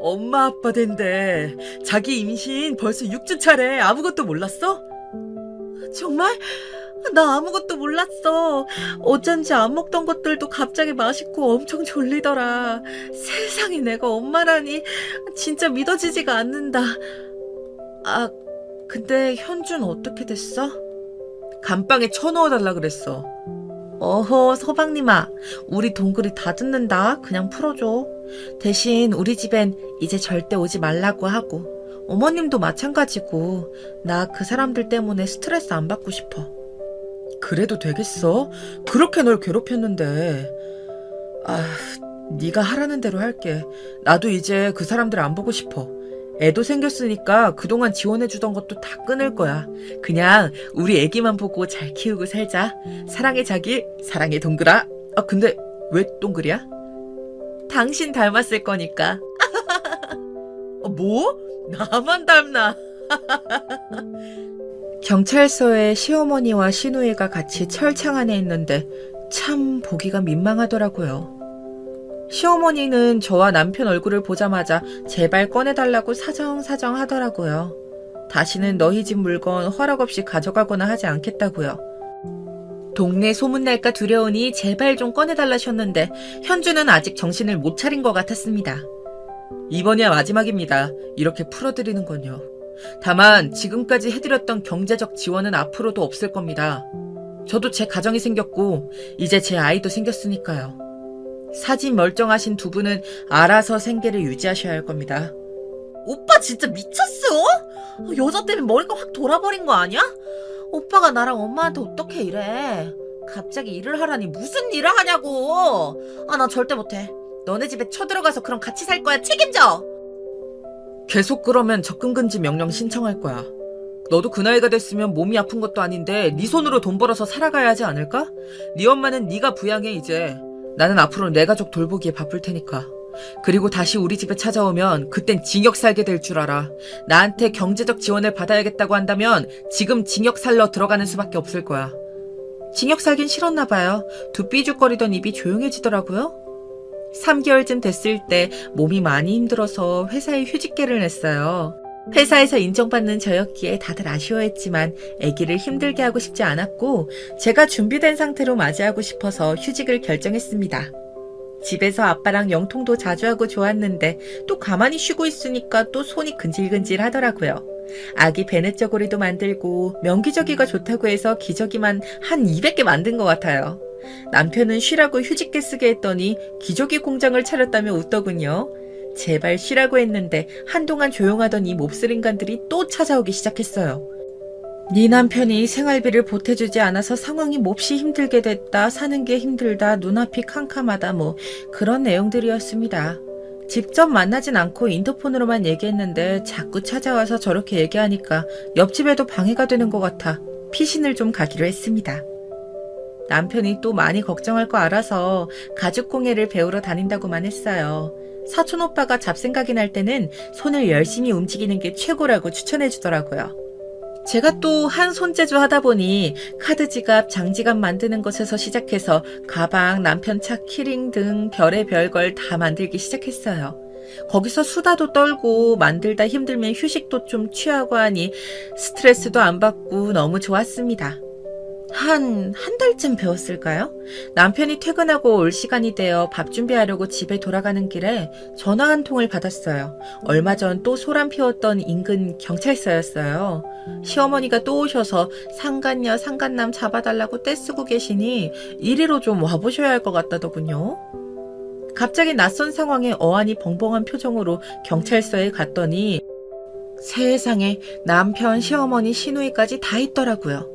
엄마 아빠 된대. 자기 임신 벌써 6주 차래. 아무것도 몰랐어? 정말? 나 아무것도 몰랐어. 어쩐지 안 먹던 것들도 갑자기 맛있고 엄청 졸리더라. 세상에 내가 엄마라니 진짜 믿어지지가 않는다. 근데 현준 어떻게 됐어? 감방에 쳐넣어달라 그랬어. 어허, 서방님아. 우리 동글이 다 듣는다. 그냥 풀어줘. 대신 우리 집엔 이제 절대 오지 말라고 하고, 어머님도 마찬가지고, 나 그 사람들 때문에 스트레스 안 받고 싶어. 그래도 되겠어? 그렇게 널 괴롭혔는데. 네가 하라는 대로 할게. 나도 이제 그 사람들 안 보고 싶어. 애도 생겼으니까 그동안 지원해주던 것도 다 끊을 거야. 그냥 우리 애기만 보고 잘 키우고 살자. 사랑해 자기, 사랑해 동글아. 근데 왜 동글이야? 당신 닮았을 거니까. 뭐? 나만 닮나? 경찰서에 시어머니와 시누이가 같이 철창 안에 있는데 참 보기가 민망하더라고요. 시어머니는 저와 남편 얼굴을 보자마자 제발 꺼내달라고 사정사정 하더라고요. 다시는 너희 집 물건 허락 없이 가져가거나 하지 않겠다고요. 동네 소문날까 두려우니 제발 좀 꺼내달라셨는데 현주는 아직 정신을 못 차린 것 같았습니다. 이번이야 마지막입니다. 이렇게 풀어드리는 건요. 다만 지금까지 해드렸던 경제적 지원은 앞으로도 없을 겁니다. 저도 제 가정이 생겼고 이제 제 아이도 생겼으니까요. 사진 멀쩡하신 두 분은 알아서 생계를 유지하셔야 할 겁니다. 오빠 진짜 미쳤어? 여자 때문에 머리가 확 돌아버린 거 아니야? 오빠가 나랑 엄마한테 어떻게 이래? 갑자기 일을 하라니 무슨 일을 하냐고. 나 절대 못해. 너네 집에 쳐들어가서 그럼 같이 살 거야. 책임져. 계속 그러면 접근금지 명령 신청할 거야. 너도 그 나이가 됐으면 몸이 아픈 것도 아닌데 네 손으로 돈 벌어서 살아가야 하지 않을까? 네 엄마는 네가 부양해 이제. 나는 앞으로 내 가족 돌보기에 바쁠 테니까. 그리고 다시 우리 집에 찾아오면 그땐 징역 살게 될 줄 알아. 나한테 경제적 지원을 받아야겠다고 한다면 지금 징역 살러 들어가는 수밖에 없을 거야. 징역 살긴 싫었나 봐요. 두 삐죽거리던 입이 조용해지더라고요. 3개월쯤 됐을 때 몸이 많이 힘들어서 회사에 휴직계를 냈어요. 회사에서 인정받는 저였기에 다들 아쉬워했지만 아기를 힘들게 하고 싶지 않았고 제가 준비된 상태로 맞이하고 싶어서 휴직을 결정했습니다. 집에서 아빠랑 영통도 자주 하고 좋았는데 또 가만히 쉬고 있으니까 또 손이 근질근질 하더라고요. 아기 베넷저고리도 만들고 명기저기가 좋다고 해서 기저귀만 한 200개 만든 것 같아요. 남편은 쉬라고 휴직계 쓰게 했더니 기저귀 공장을 차렸다며 웃더군요. 제발 쉬라고 했는데 한동안 조용하던 이 몹쓸 인간들이 또 찾아오기 시작했어요. 네 남편이 생활비를 보태주지 않아서 상황이 몹시 힘들게 됐다. 사는 게 힘들다. 눈앞이 캄캄하다. 뭐 그런 내용들이었습니다. 직접 만나진 않고 인터폰으로만 얘기했는데 자꾸 찾아와서 저렇게 얘기하니까 옆집에도 방해가 되는 것 같아 피신을 좀 가기로 했습니다. 남편이 또 많이 걱정할 거 알아서 가죽공예를 배우러 다닌다고만 했어요. 사촌 오빠가 잡생각이 날 때는 손을 열심히 움직이는 게 최고라고 추천해 주더라고요. 제가 또 한 손재주 하다 보니 카드 지갑, 장지갑 만드는 것에서 시작해서 가방, 남편 차 키링 등 별의별 걸 다 만들기 시작했어요. 거기서 수다도 떨고 만들다 힘들면 휴식도 좀 취하고 하니 스트레스도 안 받고 너무 좋았습니다. 한 달쯤 배웠을까요? 남편이 퇴근하고 올 시간이 되어 밥 준비하려고 집에 돌아가는 길에 전화 한 통을 받았어요. 얼마 전 또 소란 피웠던 인근 경찰서였어요. 시어머니가 또 오셔서 상간녀, 상간남 잡아달라고 떼쓰고 계시니 이리로 좀 와보셔야 할 것 같다더군요. 갑자기 낯선 상황에 어안이 벙벙한 표정으로 경찰서에 갔더니 세상에 남편, 시어머니, 시누이까지 다 있더라고요.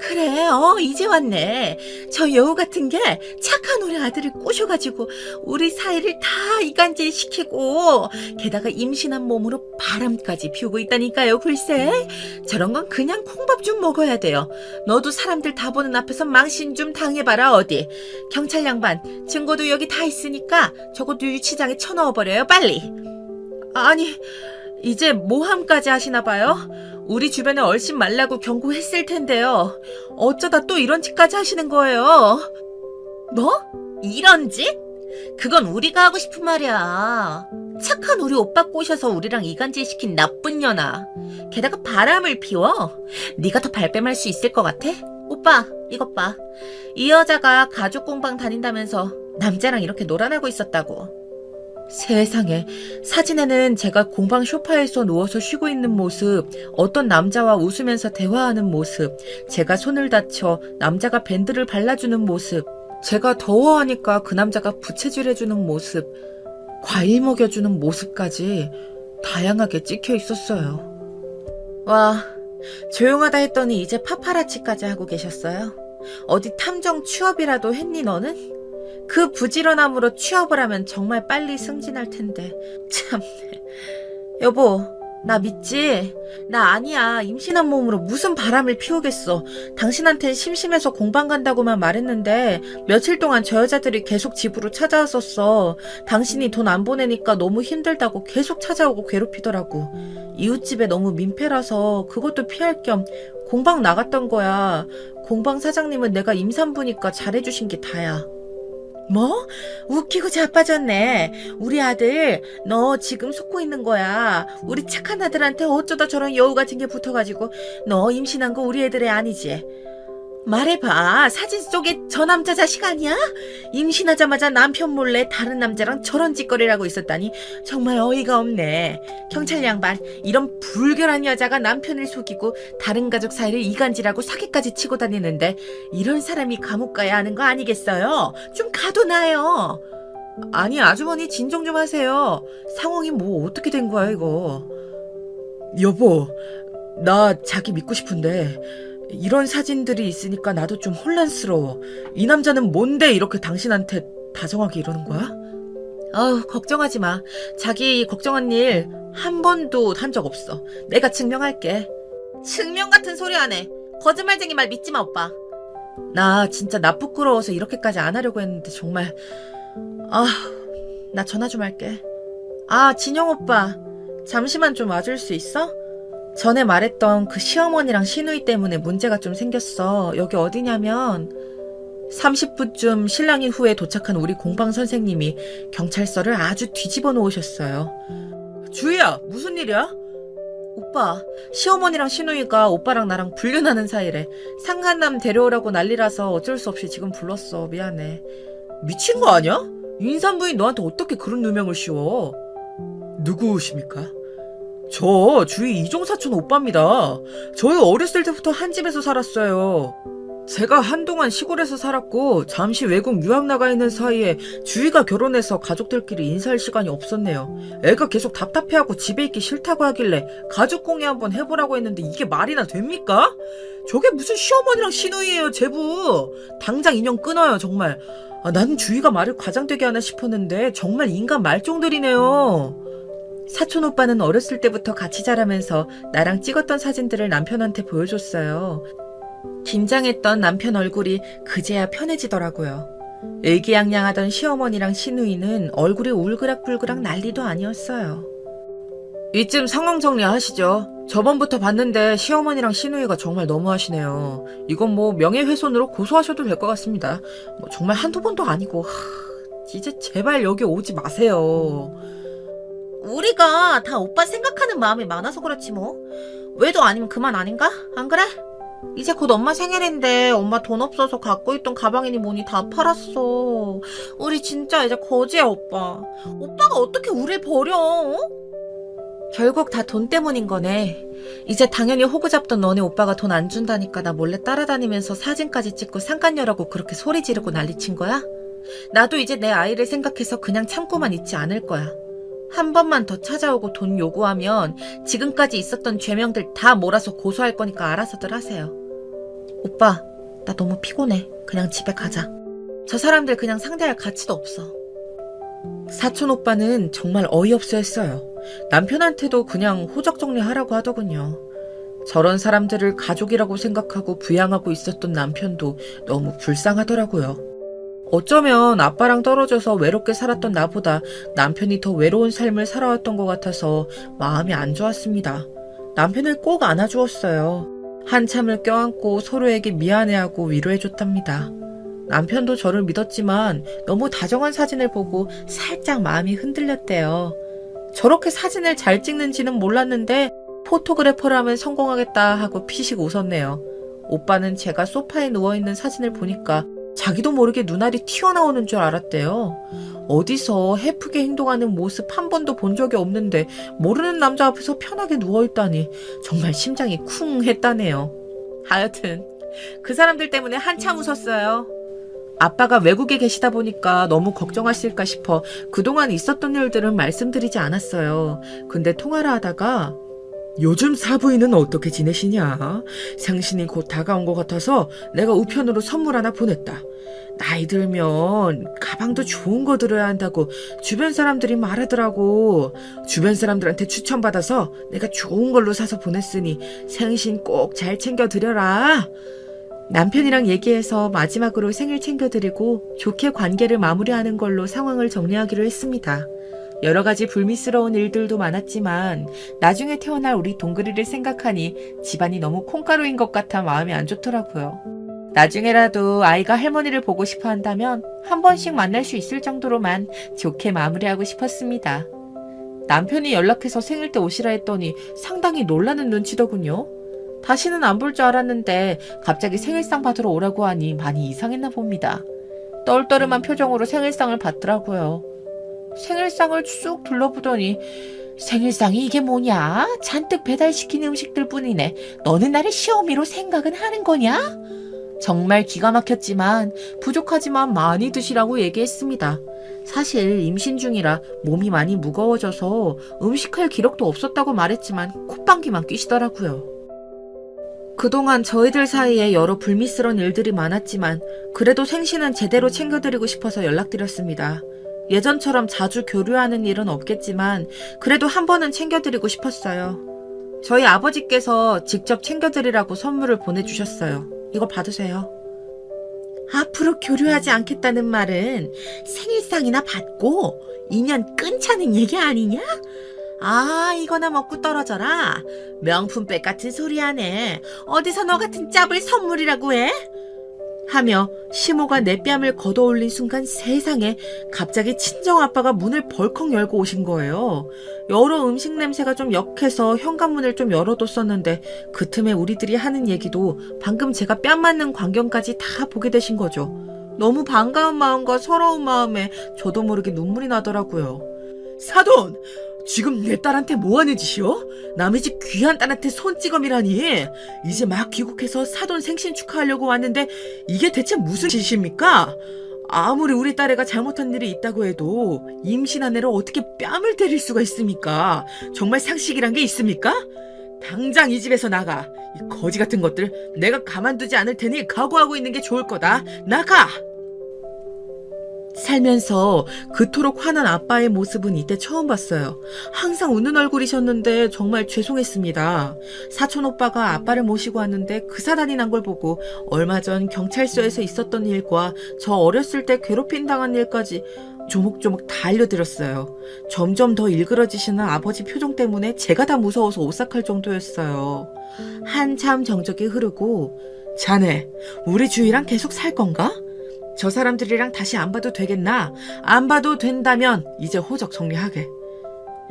그래, 이제 왔네. 저 여우 같은 게 착한 우리 아들을 꼬셔가지고 우리 사이를 다 이간질 시키고 게다가 임신한 몸으로 바람까지 피우고 있다니까요, 글쎄. 저런 건 그냥 콩밥 좀 먹어야 돼요. 너도 사람들 다 보는 앞에서 망신 좀 당해봐라, 어디. 경찰 양반, 증거도 여기 다 있으니까 저것도 유치장에 쳐넣어버려요, 빨리. 아니, 이제 모함까지 하시나 봐요? 우리 주변에 얼씬 말라고 경고했을 텐데요. 어쩌다 또 이런 짓까지 하시는 거예요? 뭐? 이런 짓? 그건 우리가 하고 싶은 말이야. 착한 우리 오빠 꼬셔서 우리랑 이간질 시킨 나쁜 년아. 게다가 바람을 피워? 네가 더 발뺌할 수 있을 것 같아? 오빠, 이것 봐. 이 여자가 가족 공방 다닌다면서 남자랑 이렇게 놀아나고 있었다고. 세상에, 사진에는 제가 공방 소파에서 누워서 쉬고 있는 모습, 어떤 남자와 웃으면서 대화하는 모습, 제가 손을 다쳐 남자가 밴드를 발라주는 모습, 제가 더워하니까 그 남자가 부채질 해주는 모습, 과일 먹여주는 모습까지 다양하게 찍혀 있었어요. 와, 조용하다 했더니 이제 파파라치까지 하고 계셨어요? 어디 탐정 취업이라도 했니 너는? 그 부지런함으로 취업을 하면 정말 빨리 승진할 텐데. 참네. 여보, 나 믿지? 나 아니야. 임신한 몸으로 무슨 바람을 피우겠어. 당신한텐 심심해서 공방 간다고만 말했는데 며칠 동안 저 여자들이 계속 집으로 찾아왔었어. 당신이 돈 안 보내니까 너무 힘들다고 계속 찾아오고 괴롭히더라고. 이웃집에 너무 민폐라서 그것도 피할 겸 공방 나갔던 거야. 공방 사장님은 내가 임산부니까 잘해주신 게 다야. 뭐? 웃기고 자빠졌네. 우리 아들 너 지금 속고 있는 거야. 우리 착한 아들한테 어쩌다 저런 여우 같은 게 붙어가지고 너 임신한 거 우리 애들의 아니지? 말해봐. 사진 속에 저 남자 자식 아니야? 임신하자마자 남편 몰래 다른 남자랑 저런 짓거리를 하고 있었다니 정말 어이가 없네. 경찰 양반, 이런 불결한 여자가 남편을 속이고 다른 가족 사이를 이간질하고 사기까지 치고 다니는데 이런 사람이 감옥 가야 하는 거 아니겠어요? 좀 가둬놔요. 아니, 아주머니 진정 좀 하세요. 상황이 뭐 어떻게 된 거야 이거. 여보, 나 자기 믿고 싶은데 이런 사진들이 있으니까 나도 좀 혼란스러워. 이 남자는 뭔데 이렇게 당신한테 다정하게 이러는 거야? 걱정하지 마. 자기 걱정한 일 한 번도 한 적 없어. 내가 증명할게. 증명 같은 소리 안 해. 거짓말쟁이 말 믿지 마, 오빠. 나 진짜 나 부끄러워서 이렇게까지 안 하려고 했는데 정말. 나 전화 좀 할게. 진영 오빠. 잠시만 좀 와줄 수 있어? 전에 말했던 그 시어머니랑 시누이 때문에 문제가 좀 생겼어. 여기 어디냐면 30분쯤 신랑이 후에 도착한 우리 공방 선생님이 경찰서를 아주 뒤집어 놓으셨어요. 주희야, 무슨 일이야? 오빠, 시어머니랑 시누이가 오빠랑 나랑 불륜하는 사이래. 상간남 데려오라고 난리라서 어쩔 수 없이 지금 불렀어. 미안해. 미친 거 아니야? 임산부인 너한테 어떻게 그런 누명을 씌워? 누구십니까? 저 주희 이종사촌 오빠입니다. 저희 어렸을 때부터 한 집에서 살았어요. 제가 한동안 시골에서 살았고 잠시 외국 유학 나가 있는 사이에 주희가 결혼해서 가족들끼리 인사할 시간이 없었네요. 애가 계속 답답해하고 집에 있기 싫다고 하길래 가족 공예 한번 해보라고 했는데 이게 말이나 됩니까? 저게 무슨 시어머니랑 시누이예요, 제부. 당장 인연 끊어요, 정말. 나는 주희가 말을 과장되게 하나 싶었는데 정말 인간 말종들이네요. 사촌 오빠는 어렸을 때부터 같이 자라면서 나랑 찍었던 사진들을 남편한테 보여줬어요. 긴장했던 남편 얼굴이 그제야 편해지더라고요. 의기양양하던 시어머니랑 시누이는 얼굴이 울그락불그락 난리도 아니었어요. 이쯤 상황 정리하시죠. 저번부터 봤는데 시어머니랑 시누이가 정말 너무하시네요. 이건 뭐 명예훼손으로 고소하셔도 될 것 같습니다. 정말 한두 번도 아니고. 이제 제발 여기 오지 마세요. 우리가 다 오빠 생각하는 마음이 많아서 그렇지 뭐. 외도 아니면 그만 아닌가? 안 그래?
이제 곧 엄마 생일인데 엄마 돈 없어서 갖고 있던 가방이니 뭐니 다 팔았어. 우리 진짜 이제 거지야, 오빠. 오빠가 어떻게 우릴 버려? 어? 결국 다 돈 때문인 거네. 이제 당연히 호구 잡던 너네 오빠가 돈 안 준다니까 나 몰래 따라다니면서 사진까지 찍고 상간녀라고 그렇게 소리 지르고 난리친 거야? 나도 이제 내 아이를 생각해서 그냥 참고만 있지 않을 거야. 한 번만 더 찾아오고 돈 요구하면 지금까지 있었던 죄명들 다 몰아서 고소할 거니까 알아서들 하세요. 오빠, 나 너무 피곤해. 그냥 집에 가자. 저 사람들 그냥 상대할 가치도 없어. 사촌 오빠는 정말 어이없어 했어요. 남편한테도 그냥 호적 정리하라고 하더군요. 저런 사람들을 가족이라고 생각하고 부양하고 있었던 남편도 너무 불쌍하더라고요. 어쩌면 아빠랑 떨어져서 외롭게 살았던 나보다 남편이 더 외로운 삶을 살아왔던 것 같아서 마음이 안 좋았습니다. 남편을 꼭 안아주었어요. 한참을 껴안고 서로에게 미안해하고 위로해줬답니다. 남편도 저를 믿었지만 너무 다정한 사진을 보고 살짝 마음이 흔들렸대요. 저렇게 사진을 잘 찍는지는 몰랐는데 포토그래퍼라면 성공하겠다 하고 피식 웃었네요. 오빠는 제가 소파에 누워있는 사진을 보니까 자기도 모르게 눈알이 튀어나오는 줄 알았대요. 어디서 해프게 행동하는 모습 한 번도 본 적이 없는데 모르는 남자 앞에서 편하게 누워있다니 정말 심장이 쿵 했다네요. 하여튼 그 사람들 때문에 한참 웃었어요. 아빠가 외국에 계시다 보니까 너무 걱정하실까 싶어 그동안 있었던 일들은 말씀드리지 않았어요. 근데 통화를 하다가 요즘 사부인은 어떻게 지내시냐? 생신이 곧 다가온 것 같아서 내가 우편으로 선물 하나 보냈다. 나이 들면 가방도 좋은 거 들어야 한다고 주변 사람들이 말하더라고. 주변 사람들한테 추천받아서 내가 좋은 걸로 사서 보냈으니 생신 꼭 잘 챙겨드려라. 남편이랑 얘기해서 마지막으로 생일 챙겨드리고 좋게 관계를 마무리하는 걸로 상황을 정리하기로 했습니다. 여러 가지 불미스러운 일들도 많았지만 나중에 태어날 우리 동그리를 생각하니 집안이 너무 콩가루인 것 같아 마음이 안 좋더라고요. 나중에라도 아이가 할머니를 보고 싶어 한다면 한 번씩 만날 수 있을 정도로만 좋게 마무리하고 싶었습니다. 남편이 연락해서 생일 때 오시라 했더니 상당히 놀라는 눈치더군요. 다시는 안 볼 줄 알았는데 갑자기 생일상 받으러 오라고 하니 많이 이상했나 봅니다. 떨떠름한 표정으로 생일상을 받더라고요. 생일상을 쭉 둘러보더니 생일상이 이게 뭐냐? 잔뜩 배달시킨 음식들 뿐이네. 너는 나를 시어미로 생각은 하는 거냐? 정말 기가 막혔지만 부족하지만 많이 드시라고 얘기했습니다. 사실 임신 중이라 몸이 많이 무거워져서 음식할 기력도 없었다고 말했지만 콧방귀만 뀌시더라고요. 그동안 저희들 사이에 여러 불미스러운 일들이 많았지만 그래도 생신은 제대로 챙겨드리고 싶어서 연락드렸습니다. 예전처럼 자주 교류하는 일은 없겠지만 그래도 한 번은 챙겨드리고 싶었어요. 저희 아버지께서 직접 챙겨드리라고 선물을 보내주셨어요. 이거 받으세요. 앞으로 교류하지 않겠다는 말은 생일상이나 받고 인연 끊자는 얘기 아니냐? 아, 이거나 먹고 떨어져라. 명품백 같은 소리 하네. 어디서 너 같은 짭을 선물이라고 해? 하며 시모가 내 뺨을 걷어올린 순간 세상에 갑자기 친정아빠가 문을 벌컥 열고 오신 거예요. 여러 음식 냄새가 좀 역해서 현관문을 좀 열어뒀었는데 그 틈에 우리들이 하는 얘기도 방금 제가 뺨 맞는 광경까지 다 보게 되신 거죠. 너무 반가운 마음과 서러운 마음에 저도 모르게 눈물이 나더라고요. 사돈! 지금 내 딸한테 뭐하는 짓이요? 남의 집 귀한 딸한테 손찌검이라니. 이제 막 귀국해서 사돈 생신 축하하려고 왔는데 이게 대체 무슨 짓입니까? 아무리 우리 딸애가 잘못한 일이 있다고 해도 임신한 애를 어떻게 뺨을 때릴 수가 있습니까? 정말 상식이란 게 있습니까? 당장 이 집에서 나가. 이 거지 같은 것들 내가 가만두지 않을 테니 각오하고 있는 게 좋을 거다. 나가! 살면서 그토록 화난 아빠의 모습은 이때 처음 봤어요. 항상 웃는 얼굴이셨는데 정말 죄송했습니다. 사촌 오빠가 아빠를 모시고 왔는데 그 사단이 난 걸 보고 얼마 전 경찰서에서 있었던 일과 저 어렸을 때 괴롭힘 당한 일까지 조목조목 다 알려드렸어요. 점점 더 일그러지시는 아버지 표정 때문에 제가 다 무서워서 오싹할 정도였어요. 한참 정적이 흐르고 자네, 우리 주희랑 계속 살 건가? 저 사람들이랑 다시 안 봐도 되겠나? 안 봐도 된다면 이제 호적 정리하게.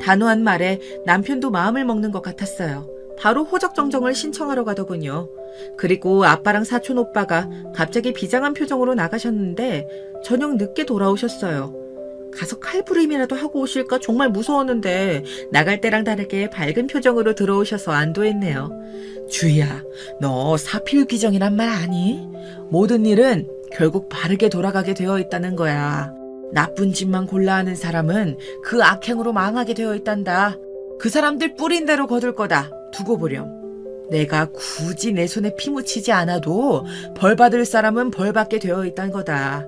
단호한 말에 남편도 마음을 먹는 것 같았어요. 바로 호적 정정을 신청하러 가더군요.
그리고 아빠랑 사촌 오빠가 갑자기 비장한 표정으로 나가셨는데 저녁 늦게 돌아오셨어요. 가서 칼부림이라도 하고 오실까 정말 무서웠는데 나갈 때랑 다르게 밝은 표정으로 들어오셔서 안도했네요. 주희야, 너 사필귀정이란 말 아니? 모든 일은 결국 바르게 돌아가게 되어 있다는 거야. 나쁜 짓만 골라 하는 사람은 그 악행으로 망하게 되어 있단다. 그 사람들 뿌린 대로 거둘 거다. 두고 보렴. 내가 굳이 내 손에 피 묻히지 않아도 벌 받을 사람은 벌 받게 되어 있다는 거다.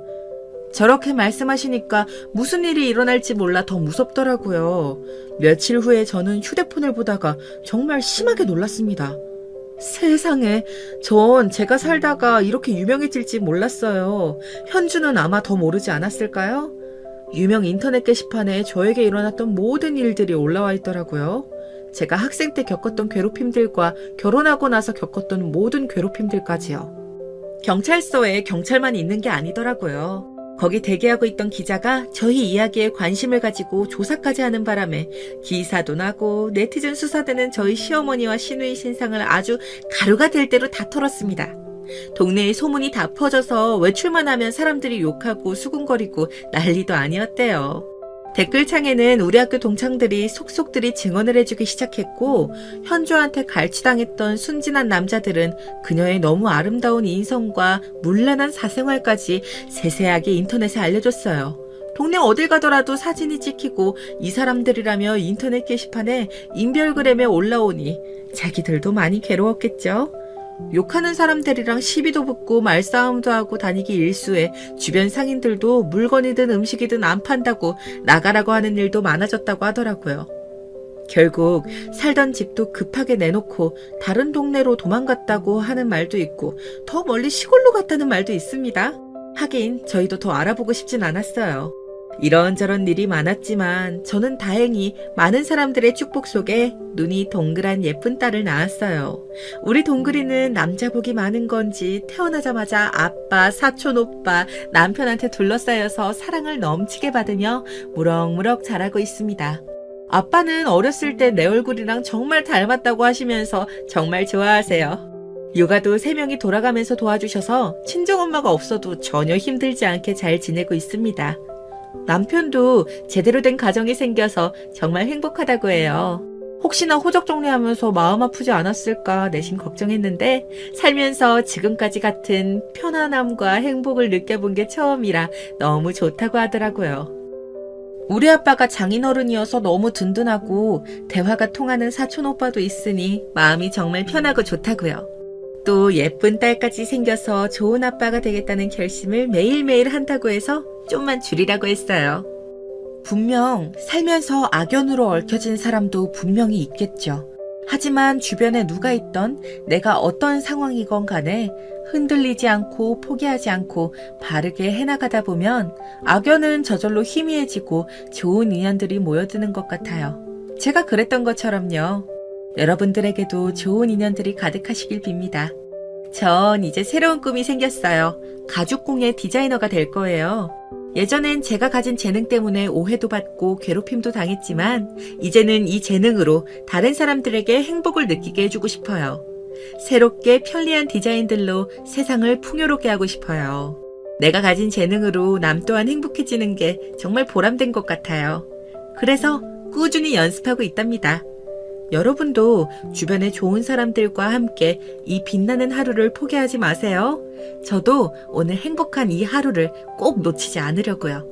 저렇게 말씀하시니까 무슨 일이 일어날지 몰라 더 무섭더라고요. 며칠 후에 저는 휴대폰을 보다가 정말 심하게 놀랐습니다. 세상에, 전 제가 살다가 이렇게 유명해질지 몰랐어요. 현주는 아마 더 모르지 않았을까요? 유명 인터넷 게시판에 저에게 일어났던 모든 일들이 올라와 있더라고요. 제가 학생 때 겪었던 괴롭힘들과 결혼하고 나서 겪었던 모든 괴롭힘들까지요. 경찰서에 경찰만 있는 게 아니더라고요. 거기 대기하고 있던 기자가 저희 이야기에 관심을 가지고 조사까지 하는 바람에 기사도 나고 네티즌 수사대는 저희 시어머니와 시누이 신상을 아주 가루가 될 대로 다 털었습니다. 동네에 소문이 다 퍼져서 외출만 하면 사람들이 욕하고 수군거리고 난리도 아니었대요. 댓글창에는 우리 학교 동창들이 속속들이 증언을 해주기 시작했고 현주한테 갈취당했던 순진한 남자들은 그녀의 너무 아름다운 인성과 문란한 사생활까지 세세하게 인터넷에 알려줬어요. 동네 어딜 가더라도 사진이 찍히고 이 사람들이라며 인터넷 게시판에 인별그램에 올라오니 자기들도 많이 괴로웠겠죠. 욕하는 사람들이랑 시비도 붙고 말싸움도 하고 다니기 일쑤에 주변 상인들도 물건이든 음식이든 안 판다고 나가라고 하는 일도 많아졌다고 하더라고요. 결국 살던 집도 급하게 내놓고 다른 동네로 도망갔다고 하는 말도 있고 더 멀리 시골로 갔다는 말도 있습니다. 하긴 저희도 더 알아보고 싶진 않았어요. 이런저런 일이 많았지만 저는 다행히 많은 사람들의 축복 속에 눈이 동그란 예쁜 딸을 낳았어요. 우리 동그리는 남자 복이 많은 건지 태어나자마자 아빠, 사촌 오빠, 남편한테 둘러싸여서 사랑을 넘치게 받으며 무럭무럭 자라고 있습니다. 아빠는 어렸을 때 내 얼굴이랑 정말 닮았다고 하시면서 정말 좋아하세요. 육아도 3명이 돌아가면서 도와주셔서 친정엄마가 없어도 전혀 힘들지 않게 잘 지내고 있습니다. 남편도 제대로 된 가정이 생겨서 정말 행복하다고 해요. 혹시나 호적 정리하면서 마음 아프지 않았을까 내심 걱정했는데 살면서 지금까지 같은 편안함과 행복을 느껴본 게 처음이라 너무 좋다고 하더라고요. 우리 아빠가 장인어른이어서 너무 든든하고 대화가 통하는 사촌 오빠도 있으니 마음이 정말 편하고 좋다고요. 또 예쁜 딸까지 생겨서 좋은 아빠가 되겠다는 결심을 매일매일 한다고 해서 좀만 줄이라고 했어요. 분명 살면서 악연으로 얽혀진 사람도 분명히 있겠죠. 하지만 주변에 누가 있던 내가 어떤 상황이건 간에 흔들리지 않고 포기하지 않고 바르게 해나가다 보면 악연은 저절로 희미해지고 좋은 인연들이 모여드는 것 같아요. 제가 그랬던 것처럼요. 여러분들에게도 좋은 인연들이 가득하시길 빕니다. 전 이제 새로운 꿈이 생겼어요. 가죽공예 디자이너가 될 거예요. 예전엔 제가 가진 재능 때문에 오해도 받고 괴롭힘도 당했지만 이제는 이 재능으로 다른 사람들에게 행복을 느끼게 해주고 싶어요. 새롭게 편리한 디자인들로 세상을 풍요롭게 하고 싶어요. 내가 가진 재능으로 남 또한 행복해지는 게 정말 보람된 것 같아요. 그래서 꾸준히 연습하고 있답니다. 여러분도 주변에 좋은 사람들과 함께 이 빛나는 하루를 포기하지 마세요. 저도 오늘 행복한 이 하루를 꼭 놓치지 않으려고요.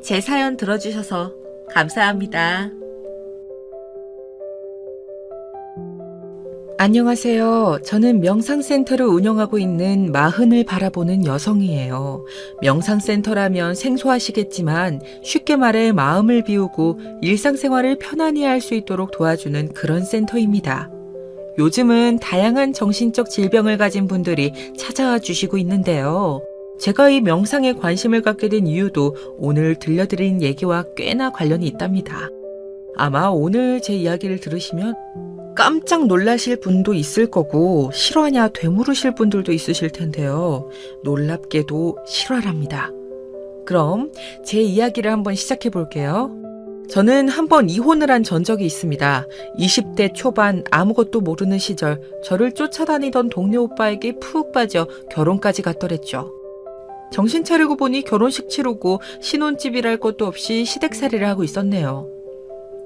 제 사연 들어주셔서 감사합니다. 안녕하세요. 저는 명상센터를 운영하고 있는 마흔을 바라보는 여성이에요. 명상센터라면 생소하시겠지만 쉽게 말해 마음을 비우고 일상생활을 편안히 할 수 있도록 도와주는 그런 센터입니다. 요즘은 다양한 정신적 질병을 가진 분들이 찾아와 주시고 있는데요. 제가 이 명상에 관심을 갖게 된 이유도 오늘 들려드린 얘기와 꽤나 관련이 있답니다. 아마 오늘 제 이야기를 들으시면 깜짝 놀라실 분도 있을 거고 실화냐 되물으실 분들도 있으실 텐데요. 놀랍게도 실화랍니다. 그럼 제 이야기를 한번 시작해 볼게요. 저는 한 번 이혼을 한 전적이 있습니다. 20대 초반 아무것도 모르는 시절 저를 쫓아다니던 동네 오빠에게 푹 빠져 결혼까지 갔더랬죠. 정신 차리고 보니 결혼식 치르고 신혼집이랄 것도 없이 시댁살이를 하고 있었네요.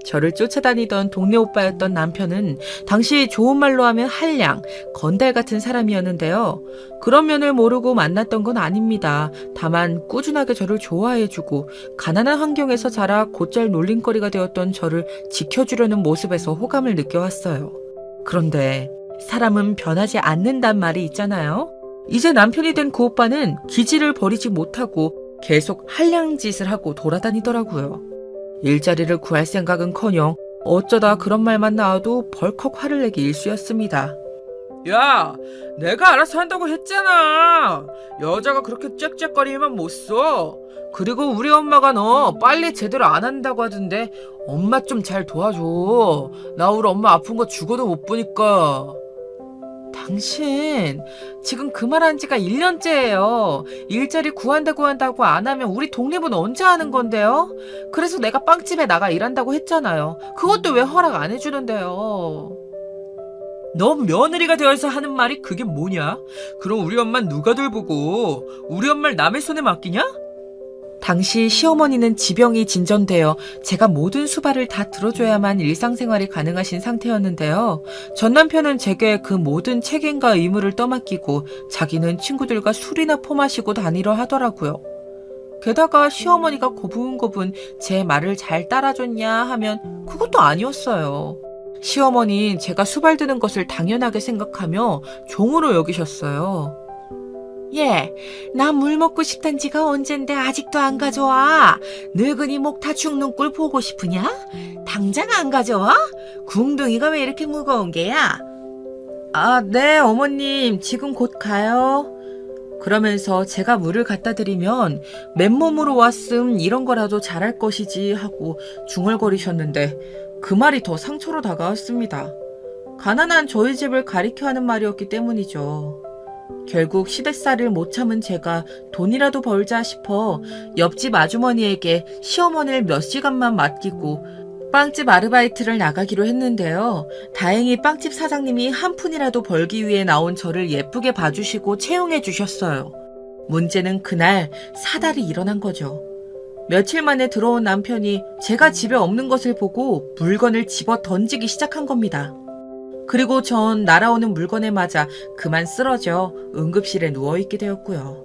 저를 쫓아다니던 동네 오빠였던 남편은 당시 좋은 말로 하면 한량, 건달 같은 사람이었는데요. 그런 면을 모르고 만났던 건 아닙니다. 다만 꾸준하게 저를 좋아해주고 가난한 환경에서 자라 곧잘 놀림거리가 되었던 저를 지켜주려는 모습에서 호감을 느껴왔어요. 그런데 사람은 변하지 않는단 말이 있잖아요. 이제 남편이 된 그 오빠는 기질을 버리지 못하고 계속 한량짓을 하고 돌아다니더라고요. 일자리를 구할 생각은커녕 어쩌다 그런 말만 나와도 벌컥 화를 내기 일쑤였습니다. 야, 내가 알아서 한다고 했잖아. 여자가 그렇게 짹짹거리면 못 써. 그리고 우리 엄마가 너 빨리 제대로 안 한다고 하던데 엄마 좀 잘 도와줘. 나 우리 엄마 아픈 거 죽어도 못 보니까. 당신 지금 그 말한 지가 1년째예요. 일자리 구한다고 안 하면 우리 독립은 언제 하는 건데요? 그래서 내가 빵집에 나가 일한다고 했잖아요. 그것도 왜 허락 안 해주는데요? 너 며느리가 되어서 하는 말이 그게 뭐냐? 그럼 우리 엄마는 누가 돌보고 우리 엄마를 남의 손에 맡기냐? 당시 시어머니는 지병이 진전되어 제가 모든 수발을 다 들어줘야만 일상생활이 가능하신 상태였는데요. 전 남편은 제게 그 모든 책임과 의무를 떠맡기고 자기는 친구들과 술이나 퍼마시고 다니려 하더라고요. 게다가 시어머니가 고분고분 제 말을 잘 따라줬냐 하면 그것도 아니었어요. 시어머니는 제가 수발드는 것을 당연하게 생각하며 종으로 여기셨어요. 예, 나 물 먹고 싶단 지가 언젠데 아직도 안 가져와? 늙은이 목 다 죽는 꼴 보고 싶으냐? 당장 안 가져와? 궁둥이가 왜 이렇게 무거운 게야? 아, 네, 어머님, 지금 곧 가요. 그러면서 제가 물을 갖다 드리면 맨몸으로 왔음 이런 거라도 잘할 것이지 하고 중얼거리셨는데 그 말이 더 상처로 다가왔습니다. 가난한 저희 집을 가리켜 하는 말이었기 때문이죠. 결국 시댁살이를 못 참은 제가 돈이라도 벌자 싶어 옆집 아주머니에게 시어머니를 몇 시간만 맡기고 빵집 아르바이트를 나가기로 했는데요. 다행히 빵집 사장님이 한 푼이라도 벌기 위해 나온 저를 예쁘게 봐주시고 채용해 주셨어요. 문제는 그날 사달이 일어난 거죠. 며칠 만에 들어온 남편이 제가 집에 없는 것을 보고 물건을 집어 던지기 시작한 겁니다. 그리고 전 날아오는 물건에 맞아 그만 쓰러져 응급실에 누워있게 되었고요.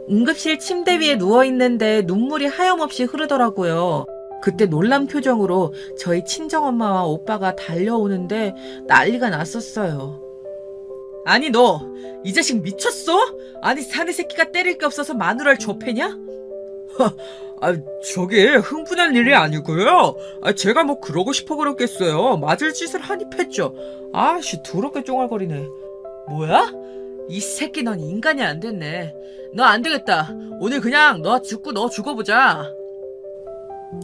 응급실 침대 위에 누워있는데 눈물이 하염없이 흐르더라고요. 그때 놀란 표정으로 저희 친정엄마와 오빠가 달려오는데 난리가 났었어요. 아니 너 이 자식 미쳤어? 아니 사내 새끼가 때릴 게 없어서 마누라를 좁혀냐? 저게 흥분할 일이 아니고요. 제가 뭐 그러고 싶어 그랬겠어요. 맞을 짓을 하니 했죠. 더럽게 쫑알거리네. 뭐야? 이 새끼 넌 인간이 안 됐네. 너 안 되겠다. 오늘 그냥 너 죽고 너 죽어보자.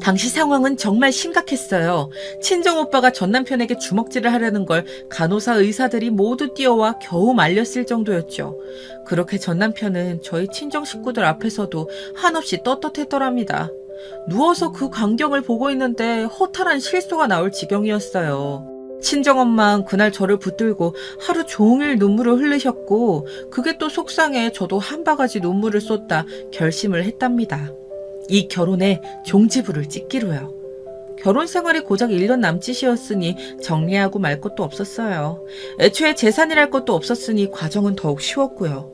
당시 상황은 정말 심각했어요. 친정오빠가 전 남편에게 주먹질을 하려는 걸 간호사 의사들이 모두 뛰어와 겨우 말렸을 정도였죠. 그렇게 전 남편은 저희 친정 식구들 앞에서도 한없이 떳떳했더랍니다. 누워서 그 광경을 보고 있는데 허탈한 실소가 나올 지경이었어요. 친정엄마는 그날 저를 붙들고 하루 종일 눈물을 흘리셨고 그게 또 속상해 저도 한 바가지 눈물을 쏟다 결심을 했답니다. 이 결혼에 종지부를 찍기로요. 결혼 생활이 고작 1년 남짓이었으니 정리하고 말 것도 없었어요. 애초에 재산이랄 것도 없었으니 과정은 더욱 쉬웠고요.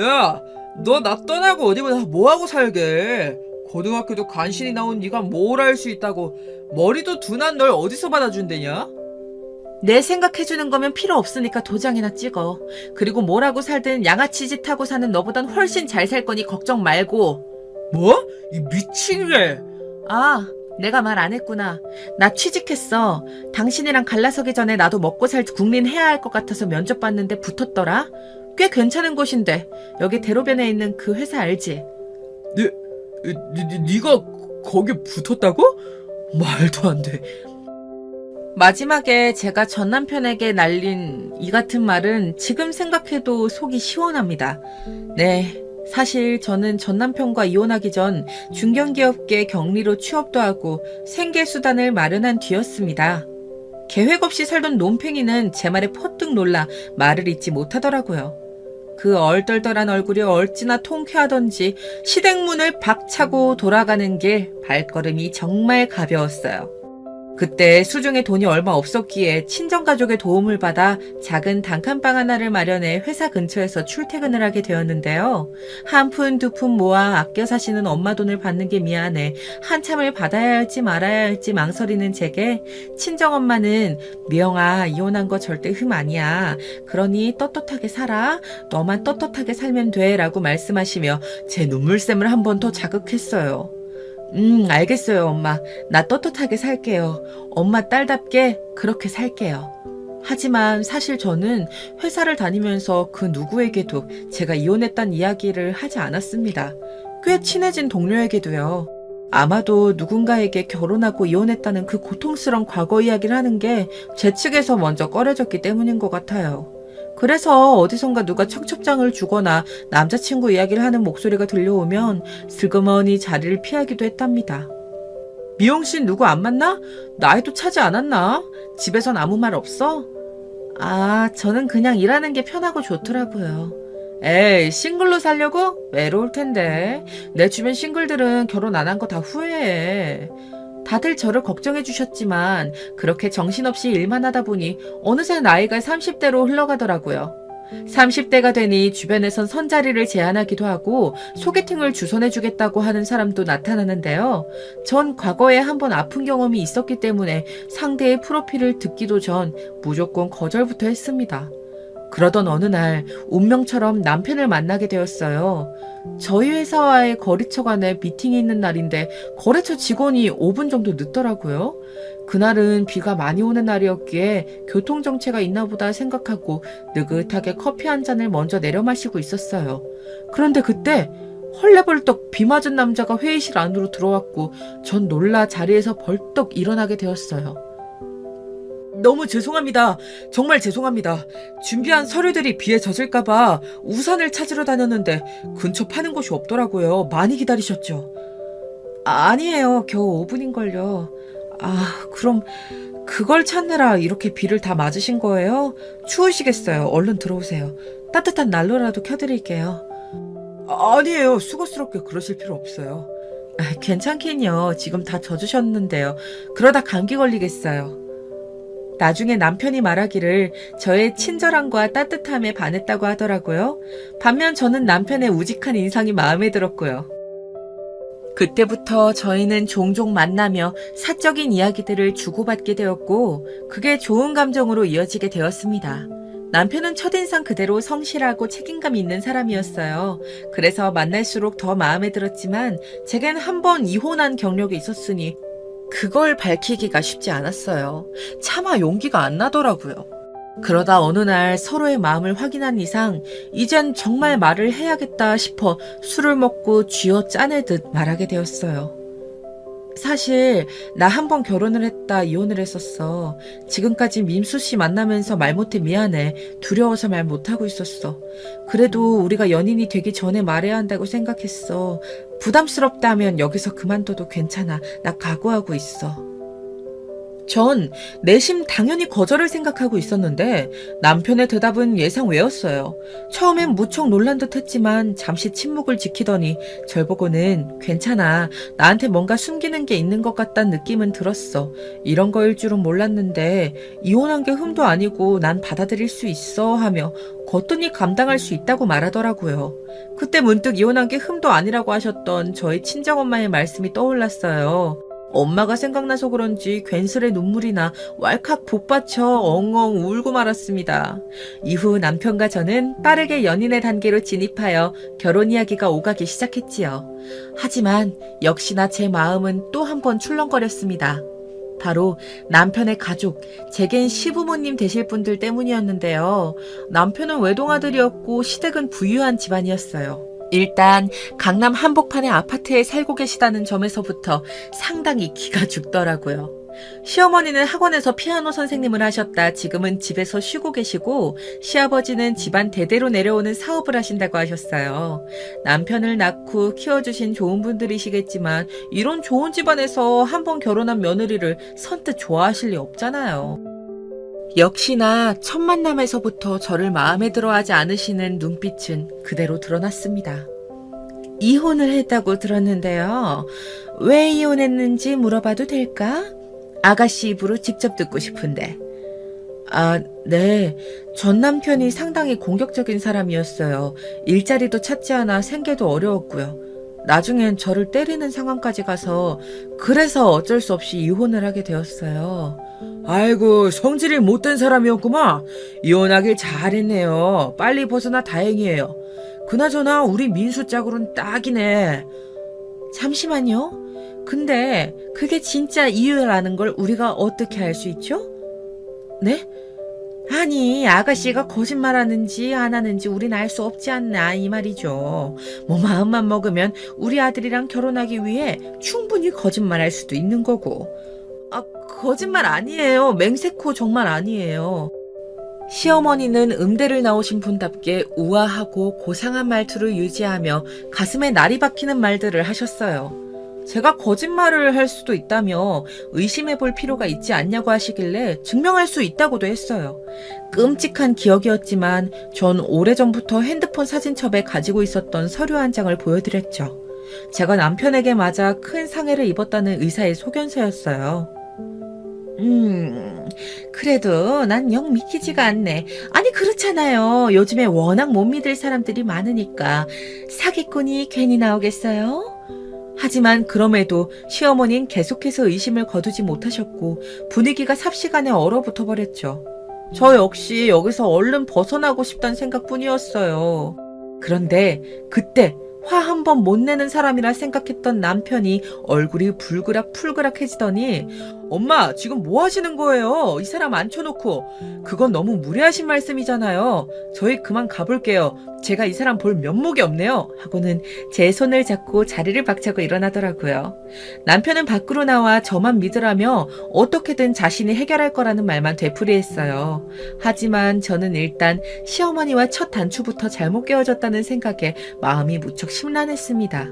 야, 너 나 떠나고 어디 뭐하고 살게? 고등학교도 간신히 나온 네가 뭘 할 수 있다고 머리도 둔한 널 어디서 받아준대냐? 내 생각해주는 거면 필요 없으니까 도장이나 찍어. 그리고 뭐라고 살든 양아치 짓 하고 사는 너보단 훨씬 잘 살 거니 걱정 말고. 뭐? 이 미친 게. 내가 말 안 했구나. 나 취직했어. 당신이랑 갈라서기 전에 나도 먹고 살 국민 해야 할 것 같아서 면접 봤는데 붙었더라. 꽤 괜찮은 곳인데 여기 대로변에 있는 그 회사 알지? 네가 거기 붙었다고? 말도 안 돼. 마지막에 제가 전 남편에게 날린 이 같은 말은 지금 생각해도 속이 시원합니다. 네, 사실 저는 전 남편과 이혼하기 전 중견기업계 경리로 취업도 하고 생계수단을 마련한 뒤였습니다. 계획 없이 살던 논팽이는 제 말에 퍼뜩 놀라 말을 잇지 못하더라고요. 그 얼떨떨한 얼굴이 어찌나 통쾌하던지 시댁문을 박차고 돌아가는 길 발걸음이 정말 가벼웠어요. 그때 수중에 돈이 얼마 없었기에 친정가족의 도움을 받아 작은 단칸방 하나를 마련해 회사 근처에서 출퇴근을 하게 되었는데요. 한 푼 두 푼 모아 아껴 사시는 엄마 돈을 받는 게 미안해 한참을 받아야 할지 말아야 할지 망설이는 제게 친정엄마는 미영아 이혼한 거 절대 흠 아니야. 그러니 떳떳하게 살아. 너만 떳떳하게 살면 돼 라고 말씀하시며 제 눈물샘을 한 번 더 자극했어요. 알겠어요, 엄마. 나 떳떳하게 살게요. 엄마 딸답게 그렇게 살게요. 하지만 사실 저는 회사를 다니면서 그 누구에게도 제가 이혼했다는 이야기를 하지 않았습니다. 꽤 친해진 동료에게도요. 아마도 누군가에게 결혼하고 이혼했다는 그 고통스러운 과거 이야기를 하는 게 제 측에서 먼저 꺼려졌기 때문인 것 같아요. 그래서 어디선가 누가 척첩장을 주거나 남자친구 이야기를 하는 목소리가 들려오면 슬그머니 자리를 피하기도 했답니다. 미영씨 누구 안 만나? 나이도 차지 않았나? 집에선 아무 말 없어? 저는 그냥 일하는 게 편하고 좋더라고요. 에이, 싱글로 살려고? 외로울 텐데. 내 주변 싱글들은 결혼 안 한 거 다 후회해. 다들 저를 걱정해 주셨지만 그렇게 정신없이 일만 하다 보니 어느새 나이가 30대로 흘러가더라고요. 30대가 되니 주변에선 선자리를 제안하기도 하고 소개팅을 주선해 주겠다고 하는 사람도 나타나는데요. 전 과거에 한번 아픈 경험이 있었기 때문에 상대의 프로필을 듣기도 전 무조건 거절부터 했습니다. 그러던 어느 날 운명처럼 남편을 만나게 되었어요. 저희 회사와의 거래처 간에 미팅이 있는 날인데 거래처 직원이 5분 정도 늦더라고요. 그날은 비가 많이 오는 날이었기에 교통정체가 있나 보다 생각하고 느긋하게 커피 한 잔을 먼저 내려 마시고 있었어요. 그런데 그때 헐레벌떡 비 맞은 남자가 회의실 안으로 들어왔고 전 놀라 자리에서 벌떡 일어나게 되었어요. 너무 죄송합니다. 정말 죄송합니다. 준비한 서류들이 비에 젖을까봐 우산을 찾으러 다녔는데 근처 파는 곳이 없더라고요. 많이 기다리셨죠? 아니에요. 겨우 5분인걸요. 그럼 그걸 찾느라 이렇게 비를 다 맞으신 거예요? 추우시겠어요. 얼른 들어오세요. 따뜻한 난로라도 켜드릴게요. 아니에요. 수고스럽게 그러실 필요 없어요. 괜찮긴요. 지금 다 젖으셨는데요. 그러다 감기 걸리겠어요. 나중에 남편이 말하기를 저의 친절함과 따뜻함에 반했다고 하더라고요. 반면 저는 남편의 우직한 인상이 마음에 들었고요. 그때부터 저희는 종종 만나며 사적인 이야기들을 주고받게 되었고 그게 좋은 감정으로 이어지게 되었습니다. 남편은 첫인상 그대로 성실하고 책임감 있는 사람이었어요. 그래서 만날수록 더 마음에 들었지만 제겐 한 번 이혼한 경력이 있었으니 그걸 밝히기가 쉽지 않았어요. 차마 용기가 안 나더라고요. 그러다 어느 날 서로의 마음을 확인한 이상 이젠 정말 말을 해야겠다 싶어 술을 먹고 쥐어 짜내듯 말하게 되었어요. 사실 나 한 번 결혼을 했다 이혼을 했었어. 지금까지 민수 씨 만나면서 말 못해 미안해. 두려워서 말 못하고 있었어. 그래도 우리가 연인이 되기 전에 말해야 한다고 생각했어. 부담스럽다면 여기서 그만둬도 괜찮아. 나 각오하고 있어. 전 내심 당연히 거절을 생각하고 있었는데 남편의 대답은 예상 외였어요. 처음엔 무척 놀란 듯 했지만 잠시 침묵을 지키더니 절 보고는 괜찮아. 나한테 뭔가 숨기는 게 있는 것 같다는 느낌은 들었어. 이런 거일 줄은 몰랐는데 이혼한 게 흠도 아니고 난 받아들일 수 있어 하며 거뜬히 감당할 수 있다고 말하더라고요. 그때 문득 이혼한 게 흠도 아니라고 하셨던 저희 친정엄마의 말씀이 떠올랐어요. 엄마가 생각나서 그런지 괜스레 눈물이 나 왈칵 복받쳐 엉엉 울고 말았습니다. 이후 남편과 저는 빠르게 연인의 단계로 진입하여 결혼 이야기가 오가기 시작했지요. 하지만 역시나 제 마음은 또 한 번 출렁거렸습니다. 바로 남편의 가족, 제겐 시부모님 되실 분들 때문이었는데요. 남편은 외동아들이었고 시댁은 부유한 집안이었어요. 일단 강남 한복판의 아파트에 살고 계시다는 점에서부터 상당히 기가 죽더라고요. 시어머니는 학원에서 피아노 선생님을 하셨다 지금은 집에서 쉬고 계시고 시아버지는 집안 대대로 내려오는 사업을 하신다고 하셨어요. 남편을 낳고 키워주신 좋은 분들이시겠지만 이런 좋은 집안에서 한 번 결혼한 며느리를 선뜻 좋아하실 리 없잖아요. 역시나 첫 만남에서부터 저를 마음에 들어하지 않으시는 눈빛은 그대로 드러났습니다. 이혼을 했다고 들었는데요. 왜 이혼했는지 물어봐도 될까? 아가씨 입으로 직접 듣고 싶은데. 아, 네. 전 남편이 상당히 공격적인 사람이었어요. 일자리도 찾지 않아 생계도 어려웠고요. 나중엔 저를 때리는 상황까지 가서 그래서 어쩔 수 없이 이혼을 하게 되었어요. 아이고, 성질이 못된 사람이었구만. 이혼하길 잘했네요. 빨리 벗어나 다행이에요. 그나저나 우리 민수 짝으로는 딱이네. 잠시만요. 근데 그게 진짜 이유라는 걸 우리가 어떻게 알 수 있죠? 네? 아니, 아가씨가 거짓말하는지 안 하는지 우린 알 수 없지 않나 이 말이죠. 뭐 마음만 먹으면 우리 아들이랑 결혼하기 위해 충분히 거짓말할 수도 있는 거고. 아, 거짓말 아니에요. 맹세코 정말 아니에요. 시어머니는 음대를 나오신 분답게 우아하고 고상한 말투를 유지하며 가슴에 날이 박히는 말들을 하셨어요. 제가 거짓말을 할 수도 있다며 의심해 볼 필요가 있지 않냐고 하시길래 증명할 수 있다고도 했어요. 끔찍한 기억이었지만 전 오래전부터 핸드폰 사진첩에 가지고 있었던 서류 한 장을 보여드렸죠. 제가 남편에게 맞아 큰 상해를 입었다는 의사의 소견서였어요. 그래도 난 영 믿기지가 않네. 아니, 그렇잖아요. 요즘에 워낙 못 믿을 사람들이 많으니까 사기꾼이 괜히 나오겠어요? 하지만 그럼에도 시어머니는 계속해서 의심을 거두지 못하셨고 분위기가 삽시간에 얼어붙어 버렸죠. 저 역시 여기서 얼른 벗어나고 싶다는 생각뿐이었어요. 그런데 그때 화 한 번 못 내는 사람이라 생각했던 남편이 얼굴이 불그락풀그락해지더니 엄마 지금 뭐 하시는 거예요? 이 사람 앉혀놓고. 그건 너무 무례하신 말씀이잖아요. 저희 그만 가볼게요. 제가 이 사람 볼 면목이 없네요. 하고는 제 손을 잡고 자리를 박차고 일어나더라고요. 남편은 밖으로 나와 저만 믿으라며 어떻게든 자신이 해결할 거라는 말만 되풀이했어요. 하지만 저는 일단 시어머니와 첫 단추부터 잘못 깨어졌다는 생각에 마음이 무척 심란했습니다.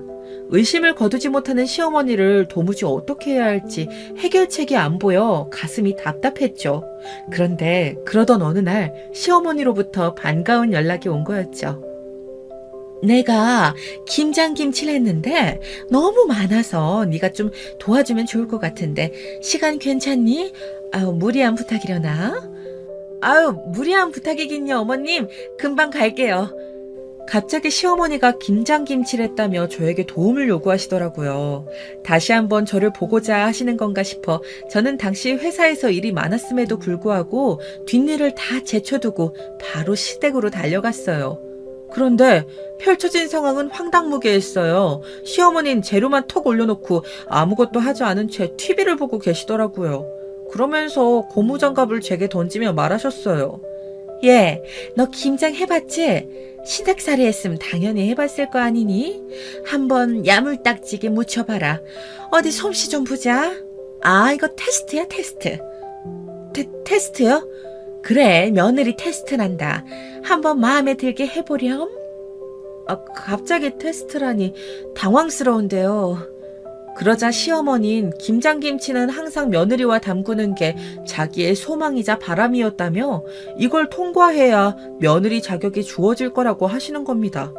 의심을 거두지 못하는 시어머니를 도무지 어떻게 해야 할지 해결책이 안 보여 가슴이 답답했죠. 그런데 그러던 어느 날 시어머니로부터 반가운 연락이 온 거였죠. 내가 김장김치를 했는데 너무 많아서 네가 좀 도와주면 좋을 것 같은데 시간 괜찮니? 무리한 부탁이려나? 무리한 부탁이긴요, 어머님. 금방 갈게요. 갑자기 시어머니가 김장김치를 했다며 저에게 도움을 요구하시더라고요. 다시 한번 저를 보고자 하시는 건가 싶어 저는 당시 회사에서 일이 많았음에도 불구하고 뒷일을 다 제쳐두고 바로 시댁으로 달려갔어요. 그런데 펼쳐진 상황은 황당무계했어요. 시어머니는 재료만 톡 올려놓고 아무것도 하지 않은 채 TV를 보고 계시더라고요. 그러면서 고무장갑을 제게 던지며 말하셨어요. 얘, 너 김장 해봤지? 시댁살이 했으면 당연히 해봤을 거 아니니? 한번 야물딱지게 무쳐봐라. 어디 솜씨 좀 보자. 이거 테스트야, 테스트. 테스트요? 그래, 며느리 테스트란다. 한번 마음에 들게 해보렴. 갑자기 테스트라니 당황스러운데요. 그러자 시어머니는 김장김치는 항상 며느리와 담그는 게 자기의 소망이자 바람이었다며 이걸 통과해야 며느리 자격이 주어질 거라고 하시는 겁니다.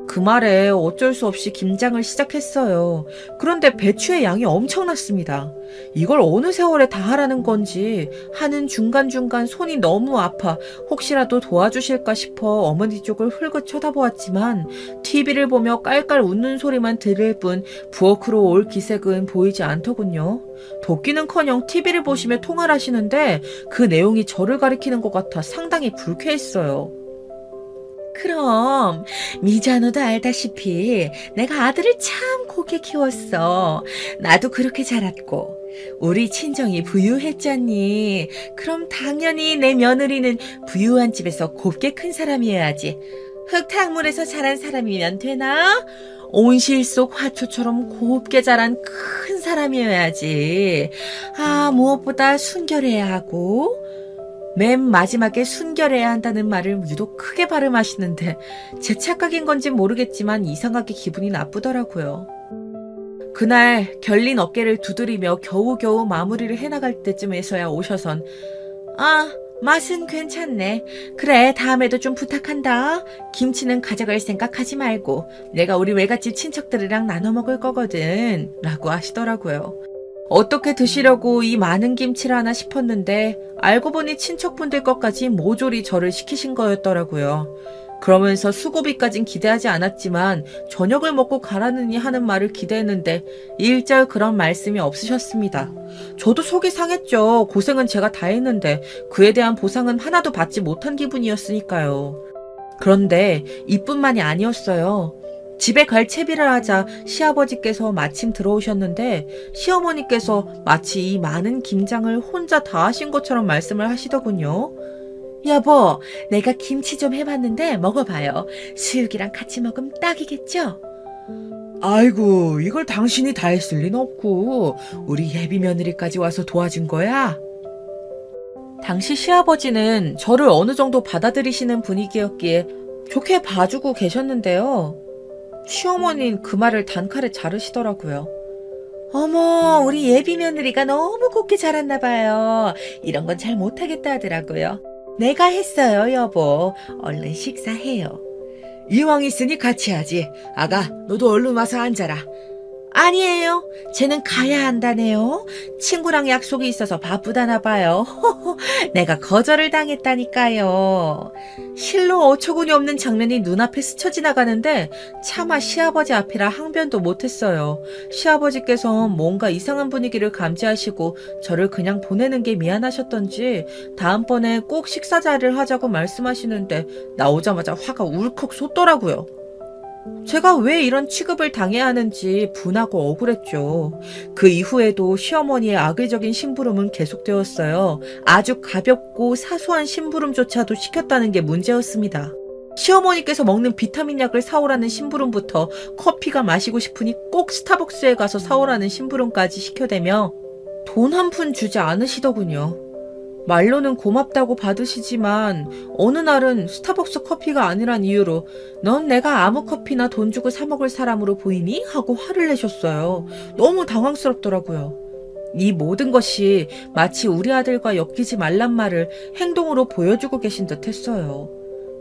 그 말에 어쩔 수 없이 김장을 시작했어요. 그런데 배추의 양이 엄청났습니다. 이걸 어느 세월에 다 하라는 건지 하는 중간중간 손이 너무 아파 혹시라도 도와주실까 싶어 어머니 쪽을 흘긋 쳐다보았지만 TV를 보며 깔깔 웃는 소리만 들을 뿐 부엌으로 올 기색은 보이지 않더군요. 돕기는커녕 TV를 보시며 통화를 하시는데 그 내용이 저를 가리키는 것 같아 상당히 불쾌했어요. 그럼 미자너도 알다시피 내가 아들을 참 곱게 키웠어. 나도 그렇게 자랐고 우리 친정이 부유했잖니. 그럼 당연히 내 며느리는 부유한 집에서 곱게 큰 사람이어야지. 흙탕물에서 자란 사람이면 되나? 온실 속 화초처럼 곱게 자란 큰 사람이어야지. 무엇보다 순결해야 하고, 맨 마지막에 순결해야 한다는 말을 유독 크게 발음하시는데 제 착각인 건지 모르겠지만 이상하게 기분이 나쁘더라고요. 그날 결린 어깨를 두드리며 겨우겨우 마무리를 해나갈 때쯤에서야 오셔선 맛은 괜찮네. 그래, 다음에도 좀 부탁한다. 김치는 가져갈 생각하지 말고 내가 우리 외갓집 친척들이랑 나눠 먹을 거거든 라고 하시더라고요. 어떻게 드시려고 이 많은 김치를 하나 싶었는데 알고 보니 친척분들 것까지 모조리 저를 시키신 거였더라고요. 그러면서 수고비까진 기대하지 않았지만 저녁을 먹고 가라느니 하는 말을 기대했는데 일절 그런 말씀이 없으셨습니다. 저도 속이 상했죠. 고생은 제가 다 했는데 그에 대한 보상은 하나도 받지 못한 기분이었으니까요. 그런데 이뿐만이 아니었어요. 집에 갈 채비를 하자 시아버지께서 마침 들어오셨는데 시어머니께서 마치 이 많은 김장을 혼자 다 하신 것처럼 말씀을 하시더군요. 여보, 내가 김치 좀 해봤는데 먹어봐요. 수육이랑 같이 먹으면 딱이겠죠? 아이고, 이걸 당신이 다 했을 리는 없고 우리 예비 며느리까지 와서 도와준 거야? 당시 시아버지는 저를 어느 정도 받아들이시는 분위기였기에 좋게 봐주고 계셨는데요. 시어머니는 그 말을 단칼에 자르시더라고요. 어머, 우리 예비 며느리가 너무 곱게 자랐나 봐요. 이런 건 잘 못하겠다 하더라고요. 내가 했어요, 여보. 얼른 식사해요. 이왕 있으니 같이 하지. 아가, 너도 얼른 와서 앉아라. 아니에요. 쟤는 가야 한다네요. 친구랑 약속이 있어서 바쁘다나 봐요. 내가 거절을 당했다니까요. 실로 어처구니 없는 장면이 눈앞에 스쳐 지나가는데 차마 시아버지 앞이라 항변도 못했어요. 시아버지께서 뭔가 이상한 분위기를 감지하시고 저를 그냥 보내는 게 미안하셨던지 다음번에 꼭 식사 자리를 하자고 말씀하시는데 나오자마자 화가 울컥 솟더라고요. 제가 왜 이런 취급을 당해야 하는지 분하고 억울했죠. 그 이후에도 시어머니의 악의적인 심부름은 계속되었어요. 아주 가볍고 사소한 심부름조차도 시켰다는 게 문제였습니다. 시어머니께서 먹는 비타민 약을 사오라는 심부름부터 커피가 마시고 싶으니 꼭 스타벅스에 가서 사오라는 심부름까지 시켜대며 돈 한 푼 주지 않으시더군요. 말로는 고맙다고 받으시지만 어느 날은 스타벅스 커피가 아니란 이유로 넌 내가 아무 커피나 돈 주고 사 먹을 사람으로 보이니? 하고 화를 내셨어요. 너무 당황스럽더라고요. 이 모든 것이 마치 우리 아들과 엮이지 말란 말을 행동으로 보여주고 계신 듯 했어요.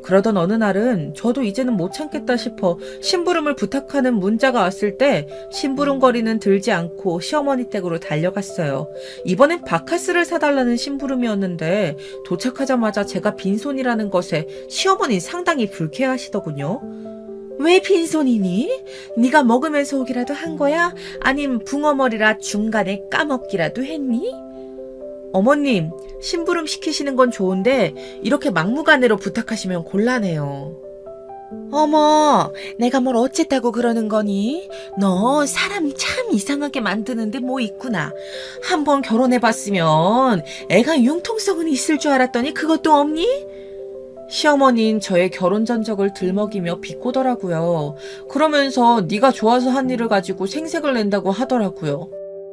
그러던 어느 날은 저도 이제는 못 참겠다 싶어 심부름을 부탁하는 문자가 왔을 때 심부름거리는 들지 않고 시어머니 댁으로 달려갔어요. 이번엔 바카스를 사달라는 심부름이었는데 도착하자마자 제가 빈손이라는 것에 시어머니 상당히 불쾌하시더군요. 왜 빈손이니? 네가 먹으면서 오기라도 한 거야? 아님 붕어머리라 중간에 까먹기라도 했니? 어머님, 심부름 시키시는 건 좋은데 이렇게 막무가내로 부탁하시면 곤란해요. 어머, 내가 뭘 어쨌다고 그러는 거니? 너 사람 참 이상하게 만드는데 뭐 있구나. 한번 결혼해봤으면 애가 융통성은 있을 줄 알았더니 그것도 없니? 시어머니는 저의 결혼 전적을 들먹이며 비꼬더라고요. 그러면서 네가 좋아서 한 일을 가지고 생색을 낸다고 하더라고요.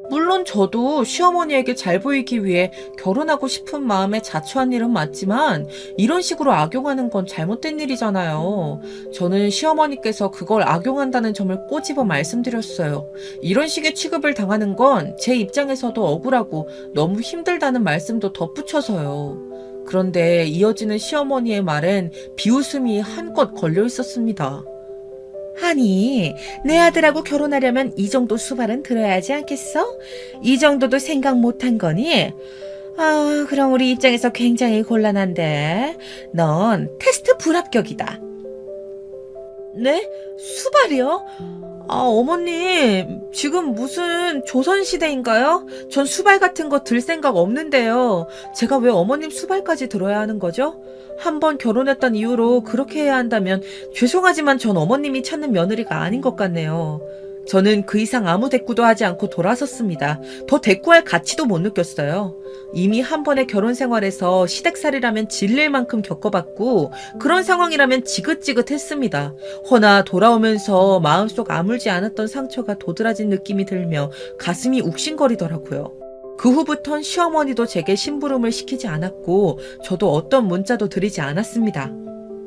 물론 저도 시어머니에게 잘 보이기 위해 결혼하고 싶은 마음에 자초한 일은 맞지만 이런 식으로 악용하는 건 잘못된 일이잖아요. 저는 시어머니께서 그걸 악용한다는 점을 꼬집어 말씀드렸어요. 이런 식의 취급을 당하는 건 제 입장에서도 억울하고 너무 힘들다는 말씀도 덧붙여서요. 그런데 이어지는 시어머니의 말엔 비웃음이 한껏 걸려 있었습니다. 아니, 내 아들하고 결혼하려면 이 정도 수발은 들어야 하지 않겠어? 이 정도도 생각 못한 거니? 그럼 우리 입장에서 굉장히 곤란한데 넌 테스트 불합격이다. 네? 수발이요? 어머님, 지금 무슨 조선시대인가요? 전 수발 같은 거 들 생각 없는데요. 제가 왜 어머님 수발까지 들어야 하는 거죠? 한 번 결혼했던 이유로 그렇게 해야 한다면 죄송하지만 전 어머님이 찾는 며느리가 아닌 것 같네요. 저는 그 이상 아무 대꾸도 하지 않고 돌아섰습니다. 더 대꾸할 가치도 못 느꼈어요. 이미 한 번의 결혼 생활에서 시댁살이라면 질릴 만큼 겪어봤고 그런 상황이라면 지긋지긋했습니다. 허나 돌아오면서 마음속 아물지 않았던 상처가 도드라진 느낌이 들며 가슴이 욱신거리더라고요. 그 후부턴 시어머니도 제게 심부름을 시키지 않았고 저도 어떤 문자도 드리지 않았습니다.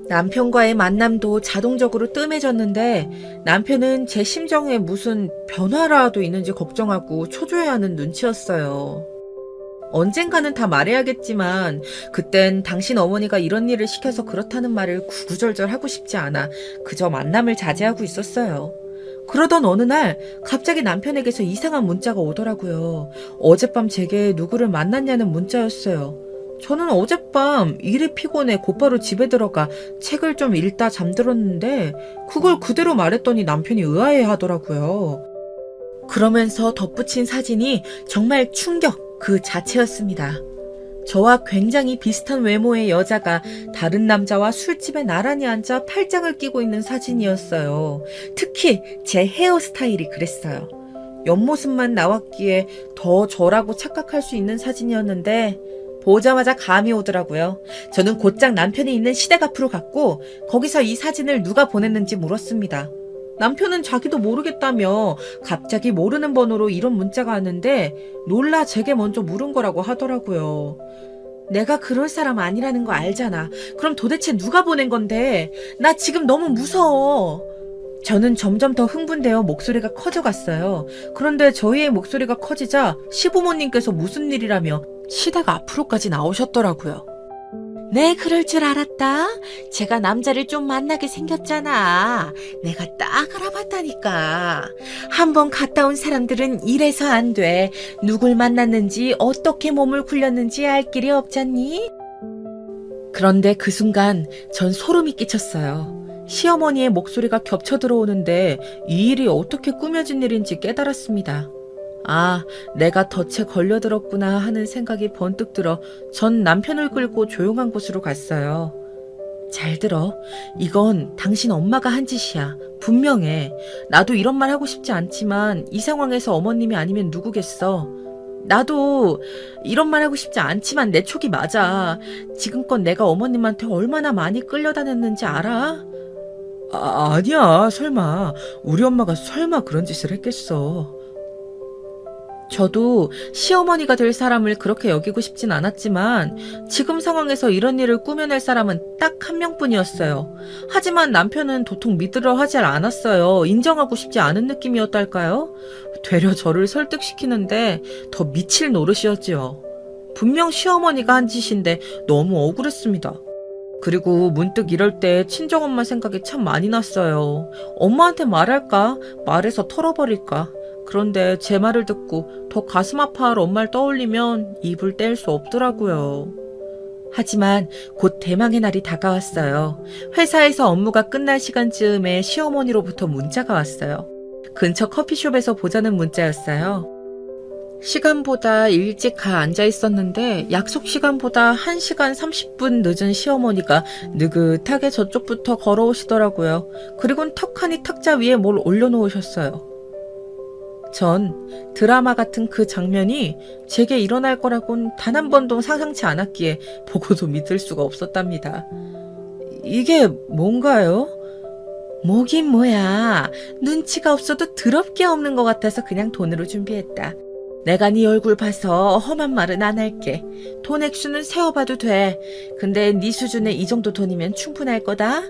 남편과의 만남도 자동적으로 뜸해졌는데 남편은 제 심정에 무슨 변화라도 있는지 걱정하고 초조해하는 눈치였어요. 언젠가는 다 말해야겠지만 그땐 당신 어머니가 이런 일을 시켜서 그렇다는 말을 구구절절 하고 싶지 않아 그저 만남을 자제하고 있었어요. 그러던 어느 날 갑자기 남편에게서 이상한 문자가 오더라고요. 어젯밤 제게 누구를 만났냐는 문자였어요. 저는 어젯밤 일이 피곤해 곧바로 집에 들어가 책을 좀 읽다 잠들었는데 그걸 그대로 말했더니 남편이 의아해 하더라고요. 그러면서 덧붙인 사진이 정말 충격 그 자체였습니다. 저와 굉장히 비슷한 외모의 여자가 다른 남자와 술집에 나란히 앉아 팔짱을 끼고 있는 사진이었어요. 특히 제 헤어스타일이 그랬어요. 옆모습만 나왔기에 더 저라고 착각할 수 있는 사진이었는데 보자마자 감이 오더라고요. 저는 곧장 남편이 있는 시댁 앞으로 갔고 거기서 이 사진을 누가 보냈는지 물었습니다. 남편은 자기도 모르겠다며 갑자기 모르는 번호로 이런 문자가 왔는데 놀라 제게 먼저 물은 거라고 하더라고요. 내가 그럴 사람 아니라는 거 알잖아. 그럼 도대체 누가 보낸 건데? 나 지금 너무 무서워. 저는 점점 더 흥분되어 목소리가 커져갔어요. 그런데 저희의 목소리가 커지자 시부모님께서 무슨 일이라며 시댁 앞으로까지 나오셨더라고요. 네, 그럴 줄 알았다. 제가 남자를 좀 만나게 생겼잖아. 내가 딱 알아봤다니까. 한번 갔다 온 사람들은 이래서 안 돼. 누굴 만났는지 어떻게 몸을 굴렸는지 알 길이 없잖니? 그런데 그 순간 전 소름이 끼쳤어요. 시어머니의 목소리가 겹쳐 들어오는데 이 일이 어떻게 꾸며진 일인지 깨달았습니다. 아, 내가 덫에 걸려들었구나 하는 생각이 번뜩 들어 전 남편을 끌고 조용한 곳으로 갔어요. 잘 들어. 이건 당신 엄마가 한 짓이야. 분명해. 나도 이런 말 하고 싶지 않지만 이 상황에서 어머님이 아니면 누구겠어. 나도 이런 말 하고 싶지 않지만 내 촉이 맞아. 지금껏 내가 어머님한테 얼마나 많이 끌려다녔는지 알아? 아니야. 설마. 우리 엄마가 설마 그런 짓을 했겠어. 저도 시어머니가 될 사람을 그렇게 여기고 싶진 않았지만 지금 상황에서 이런 일을 꾸며낼 사람은 딱 한 명뿐이었어요. 하지만 남편은 도통 믿으려 하지 않았어요. 인정하고 싶지 않은 느낌이었달까요? 되려 저를 설득시키는데 더 미칠 노릇이었지요. 분명 시어머니가 한 짓인데 너무 억울했습니다. 그리고 문득 이럴 때 친정엄마 생각이 참 많이 났어요. 엄마한테 말할까? 말해서 털어버릴까? 그런데 제 말을 듣고 더 가슴 아파할 엄마를 떠올리면 입을 뗄 수 없더라고요. 하지만 곧 대망의 날이 다가왔어요. 회사에서 업무가 끝날 시간쯤에 시어머니로부터 문자가 왔어요. 근처 커피숍에서 보자는 문자였어요. 시간보다 일찍 가 앉아 있었는데 약속 시간보다 1시간 30분 늦은 시어머니가 느긋하게 저쪽부터 걸어오시더라고요. 그리고는 턱하니 탁자 위에 뭘 올려놓으셨어요. 전 드라마 같은 그 장면이 제게 일어날 거라곤 단 한 번도 상상치 않았기에 보고도 믿을 수가 없었답니다. 이게 뭔가요? 뭐긴 뭐야. 눈치가 없어도 더럽게 없는 것 같아서 그냥 돈으로 준비했다. 내가 네 얼굴 봐서 험한 말은 안 할게. 돈 액수는 세어봐도 돼. 근데 네 수준에 이 정도 돈이면 충분할 거다.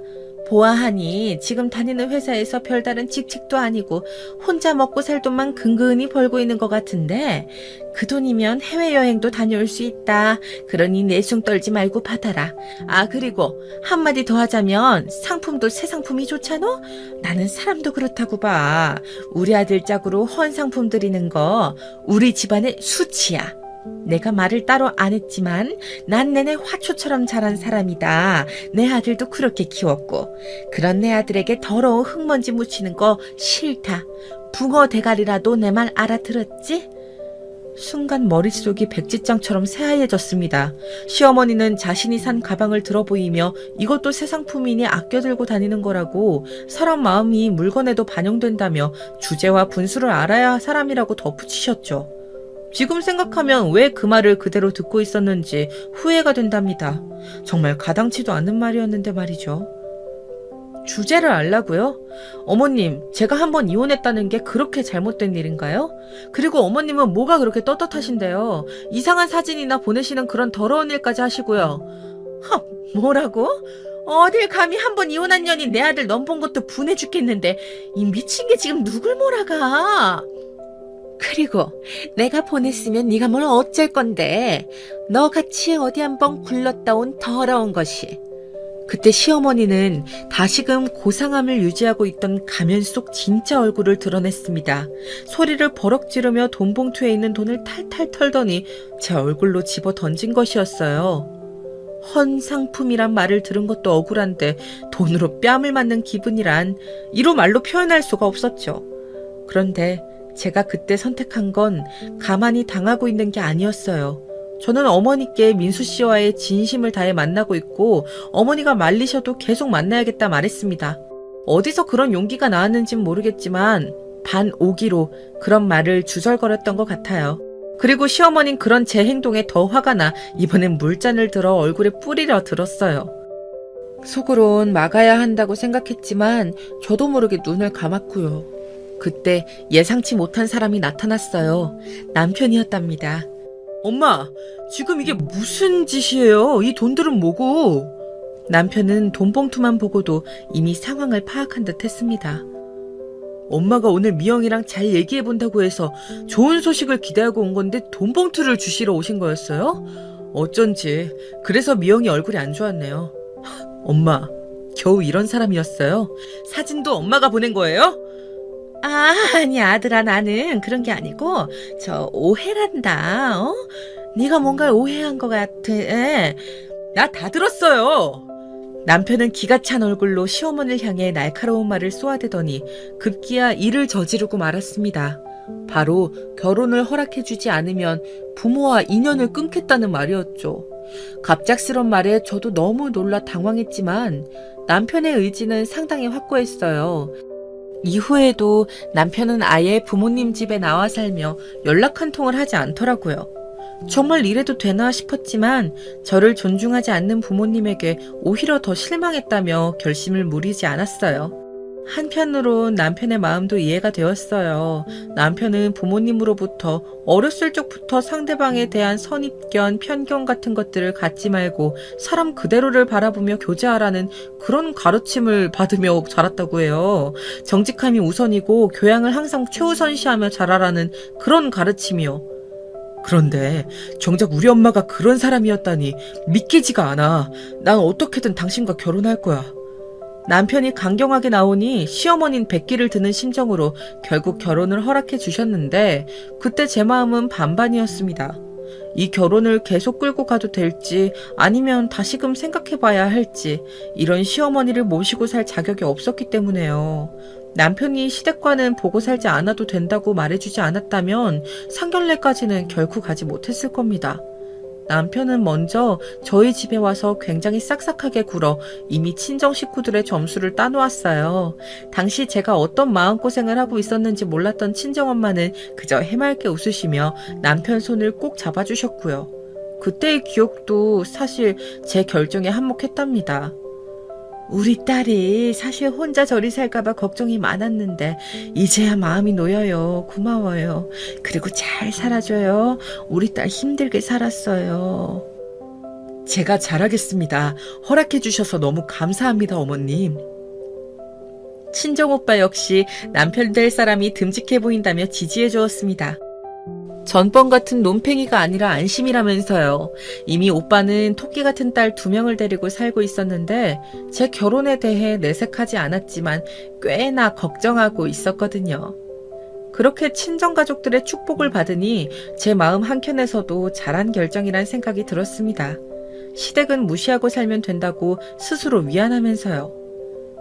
보아하니 지금 다니는 회사에서 별다른 직책도 아니고 혼자 먹고 살 돈만 근근히 벌고 있는 것 같은데 그 돈이면 해외여행도 다녀올 수 있다. 그러니 내숭 떨지 말고 받아라. 아, 그리고 한마디 더 하자면 상품도 새 상품이 좋잖아? 나는 사람도 그렇다고 봐. 우리 아들 짝으로 헌 상품 드리는 거 우리 집안의 수치야. 내가 말을 따로 안 했지만 난 내내 화초처럼 자란 사람이다. 내 아들도 그렇게 키웠고 그런 내 아들에게 더러운 흙먼지 묻히는 거 싫다. 붕어 대가리라도 내 말 알아들었지? 순간 머릿속이 백지장처럼 새하얘졌습니다. 시어머니는 자신이 산 가방을 들어 보이며 이것도 새 상품이니 아껴 들고 다니는 거라고, 사람 마음이 물건에도 반영된다며 주제와 분수를 알아야 할 사람이라고 덧붙이셨죠. 지금 생각하면 왜 그 말을 그대로 듣고 있었는지 후회가 된답니다. 정말 가당치도 않는 말이었는데 말이죠. 주제를 알라고요? 어머님, 제가 한번 이혼했다는 게 그렇게 잘못된 일인가요? 그리고 어머님은 뭐가 그렇게 떳떳하신데요? 이상한 사진이나 보내시는 그런 더러운 일까지 하시고요. 뭐라고? 어딜 감히 한번 이혼한 년이 내 아들 넘본 것도 분해 죽겠는데 이 미친 게 지금 누굴 몰아가? 그리고 내가 보냈으면 네가 뭘 어쩔 건데, 너같이 어디 한번 굴렀다 온 더러운 것이. 그때 시어머니는 다시금 고상함을 유지하고 있던 가면 속 진짜 얼굴을 드러냈습니다. 소리를 버럭 지르며 돈 봉투에 있는 돈을 탈탈 털더니 제 얼굴로 집어 던진 것이었어요. 헌 상품이란 말을 들은 것도 억울한데 돈으로 뺨을 맞는 기분이란 이로 말로 표현할 수가 없었죠. 그런데 제가 그때 선택한 건 가만히 당하고 있는 게 아니었어요. 저는 어머니께 민수 씨와의 진심을 다해 만나고 있고 어머니가 말리셔도 계속 만나야겠다 말했습니다. 어디서 그런 용기가 나왔는진 모르겠지만 반오기로 그런 말을 주절거렸던 것 같아요. 그리고 시어머니는 그런 제 행동에 더 화가 나 이번엔 물잔을 들어 얼굴에 뿌리려 들었어요. 속으론 막아야 한다고 생각했지만 저도 모르게 눈을 감았고요. 그때 예상치 못한 사람이 나타났어요. 남편이었답니다. 엄마, 지금 이게 무슨 짓이에요? 이 돈들은 뭐고? 남편은 돈봉투만 보고도 이미 상황을 파악한 듯 했습니다. 엄마가 오늘 미영이랑 잘 얘기해본다고 해서 좋은 소식을 기대하고 온 건데 돈봉투를 주시러 오신 거였어요? 어쩐지 그래서 미영이 얼굴이 안 좋았네요. 엄마, 겨우 이런 사람이었어요? 사진도 엄마가 보낸 거예요? 아니 아들아, 나는 그런 게 아니고 저 오해란다. 네가 뭔가를 오해한 것 같아. 나 다 들었어요. 남편은 기가 찬 얼굴로 시어머니를 향해 날카로운 말을 쏘아대더니 급기야 일을 저지르고 말았습니다. 바로 결혼을 허락해주지 않으면 부모와 인연을 끊겠다는 말이었죠. 갑작스런 말에 저도 너무 놀라 당황했지만 남편의 의지는 상당히 확고했어요. 이후에도 남편은 아예 부모님 집에 나와 살며 연락 한 통을 하지 않더라고요. 정말 이래도 되나 싶었지만 저를 존중하지 않는 부모님에게 오히려 더 실망했다며 결심을 무리지 않았어요. 한편으론 남편의 마음도 이해가 되었어요. 남편은 부모님으로부터 어렸을 적부터 상대방에 대한 선입견, 편견 같은 것들을 갖지 말고 사람 그대로를 바라보며 교제하라는 그런 가르침을 받으며 자랐다고 해요. 정직함이 우선이고 교양을 항상 최우선시하며 자라라는 그런 가르침이요. 그런데 정작 우리 엄마가 그런 사람이었다니 믿기지가 않아. 난 어떻게든 당신과 결혼할 거야. 남편이 강경하게 나오니 시어머니는 백기를 드는 심정으로 결국 결혼을 허락해 주셨는데 그때 제 마음은 반반이었습니다. 이 결혼을 계속 끌고 가도 될지 아니면 다시금 생각해봐야 할지 이런 시어머니를 모시고 살 자격이 없었기 때문에요. 남편이 시댁과는 보고 살지 않아도 된다고 말해주지 않았다면 상견례까지는 결코 가지 못했을 겁니다. 남편은 먼저 저희 집에 와서 굉장히 싹싹하게 굴어 이미 친정 식구들의 점수를 따놓았어요. 당시 제가 어떤 마음고생을 하고 있었는지 몰랐던 친정엄마는 그저 해맑게 웃으시며 남편 손을 꼭 잡아주셨고요. 그때의 기억도 사실 제 결정에 한몫했답니다. 우리 딸이 사실 혼자 저리 살까봐 걱정이 많았는데 이제야 마음이 놓여요. 고마워요. 그리고 잘 살아줘요. 우리 딸 힘들게 살았어요. 제가 잘하겠습니다. 허락해 주셔서 너무 감사합니다, 어머님. 친정오빠 역시 남편 될 사람이 듬직해 보인다며 지지해 주었습니다. 전번 같은 논팽이가 아니라 안심이라면서요. 이미 오빠는 토끼 같은 딸 2명을 데리고 살고 있었는데 제 결혼에 대해 내색하지 않았지만 꽤나 걱정하고 있었거든요. 그렇게 친정가족들의 축복을 받으니 제 마음 한켠에서도 잘한 결정이란 생각이 들었습니다. 시댁은 무시하고 살면 된다고 스스로 위안하면서요.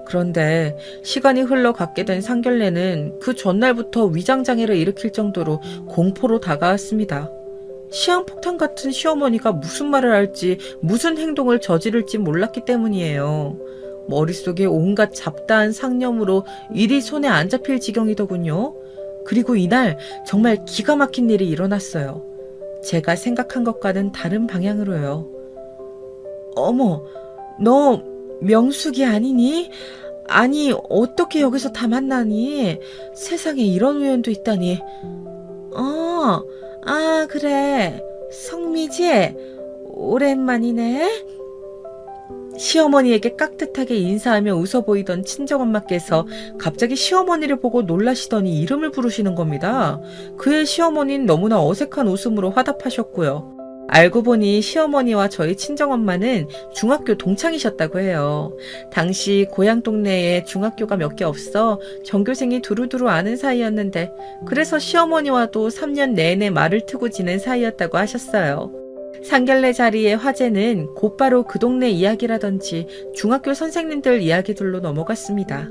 그런데 시간이 흘러갔게 된 상견례는 그 전날부터 위장장애를 일으킬 정도로 공포로 다가왔습니다. 시한폭탄 같은 시어머니가 무슨 말을 할지 무슨 행동을 저지를지 몰랐기 때문이에요. 머릿속에 온갖 잡다한 상념으로 일이 손에 안 잡힐 지경이더군요. 그리고 이날 정말 기가 막힌 일이 일어났어요. 제가 생각한 것과는 다른 방향으로요. 어머, 너 명숙이 아니니? 아니, 어떻게 여기서 다 만나니? 세상에 이런 우연도 있다니. 그래. 성미지? 오랜만이네. 시어머니에게 깍듯하게 인사하며 웃어 보이던 친정엄마께서 갑자기 시어머니를 보고 놀라시더니 이름을 부르시는 겁니다. 그의 시어머니는 너무나 어색한 웃음으로 화답하셨고요. 알고 보니 시어머니와 저희 친정엄마는 중학교 동창이셨다고 해요. 당시 고향 동네에 중학교가 몇 개 없어 전교생이 두루두루 아는 사이였는데 그래서 시어머니와도 3년 내내 말을 트고 지낸 사이였다고 하셨어요. 상견례 자리의 화제는 곧바로 그 동네 이야기라든지 중학교 선생님들 이야기들로 넘어갔습니다.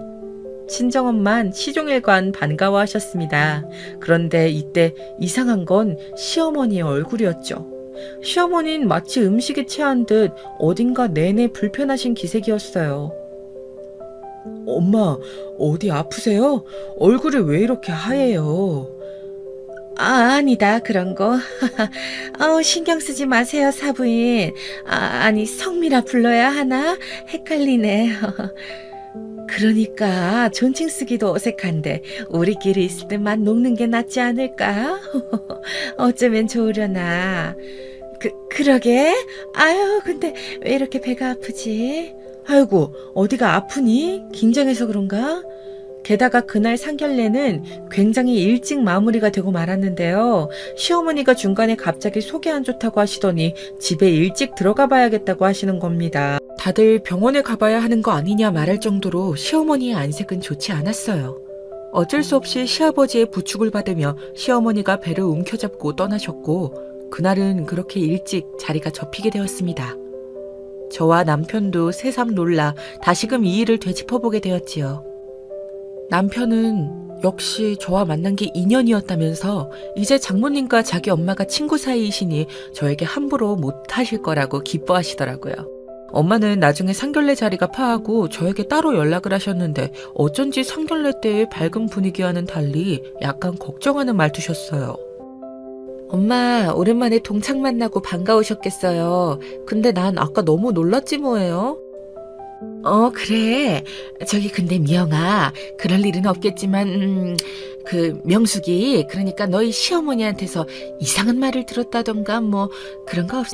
친정엄만 시종일관 반가워하셨습니다. 그런데 이때 이상한 건 시어머니의 얼굴이었죠. 시어머니는 마치 음식에 체한 듯 어딘가 내내 불편하신 기색이었어요. 엄마, 어디 아프세요? 얼굴이 왜 이렇게 하얘요? 아니다, 그런 거. 신경 쓰지 마세요, 사부인. 아니, 성미라 불러야 하나? 헷갈리네. 그러니까 존칭 쓰기도 어색한데 우리끼리 있을 때만 녹는 게 낫지 않을까? 어쩌면 좋으려나. 그러게? 아유, 근데 왜 이렇게 배가 아프지? 아이고, 어디가 아프니? 긴장해서 그런가? 게다가 그날 상견례는 굉장히 일찍 마무리가 되고 말았는데요. 시어머니가 중간에 갑자기 속이 안 좋다고 하시더니 집에 일찍 들어가 봐야겠다고 하시는 겁니다. 다들 병원에 가봐야 하는 거 아니냐 말할 정도로 시어머니의 안색은 좋지 않았어요. 어쩔 수 없이 시아버지의 부축을 받으며 시어머니가 배를 움켜잡고 떠나셨고 그날은 그렇게 일찍 자리가 접히게 되었습니다. 저와 남편도 새삼 놀라 다시금 이 일을 되짚어보게 되었지요. 남편은 역시 저와 만난 게 인연이었다면서 이제 장모님과 자기 엄마가 친구 사이이시니 저에게 함부로 못하실 거라고 기뻐하시더라고요. 엄마는 나중에 상견례 자리가 파하고 저에게 따로 연락을 하셨는데 어쩐지 상견례 때의 밝은 분위기와는 달리 약간 걱정하는 말투셨어요. 엄마, 오랜만에 동창 만나고 반가우셨겠어요. 근데 난 아까 너무 놀랐지 뭐예요? 그래. 저기 근데 미영아, 그럴 일은 없겠지만 명숙이 그러니까 너희 시어머니한테서 이상한 말을 들었다던가 뭐 그런 거 없...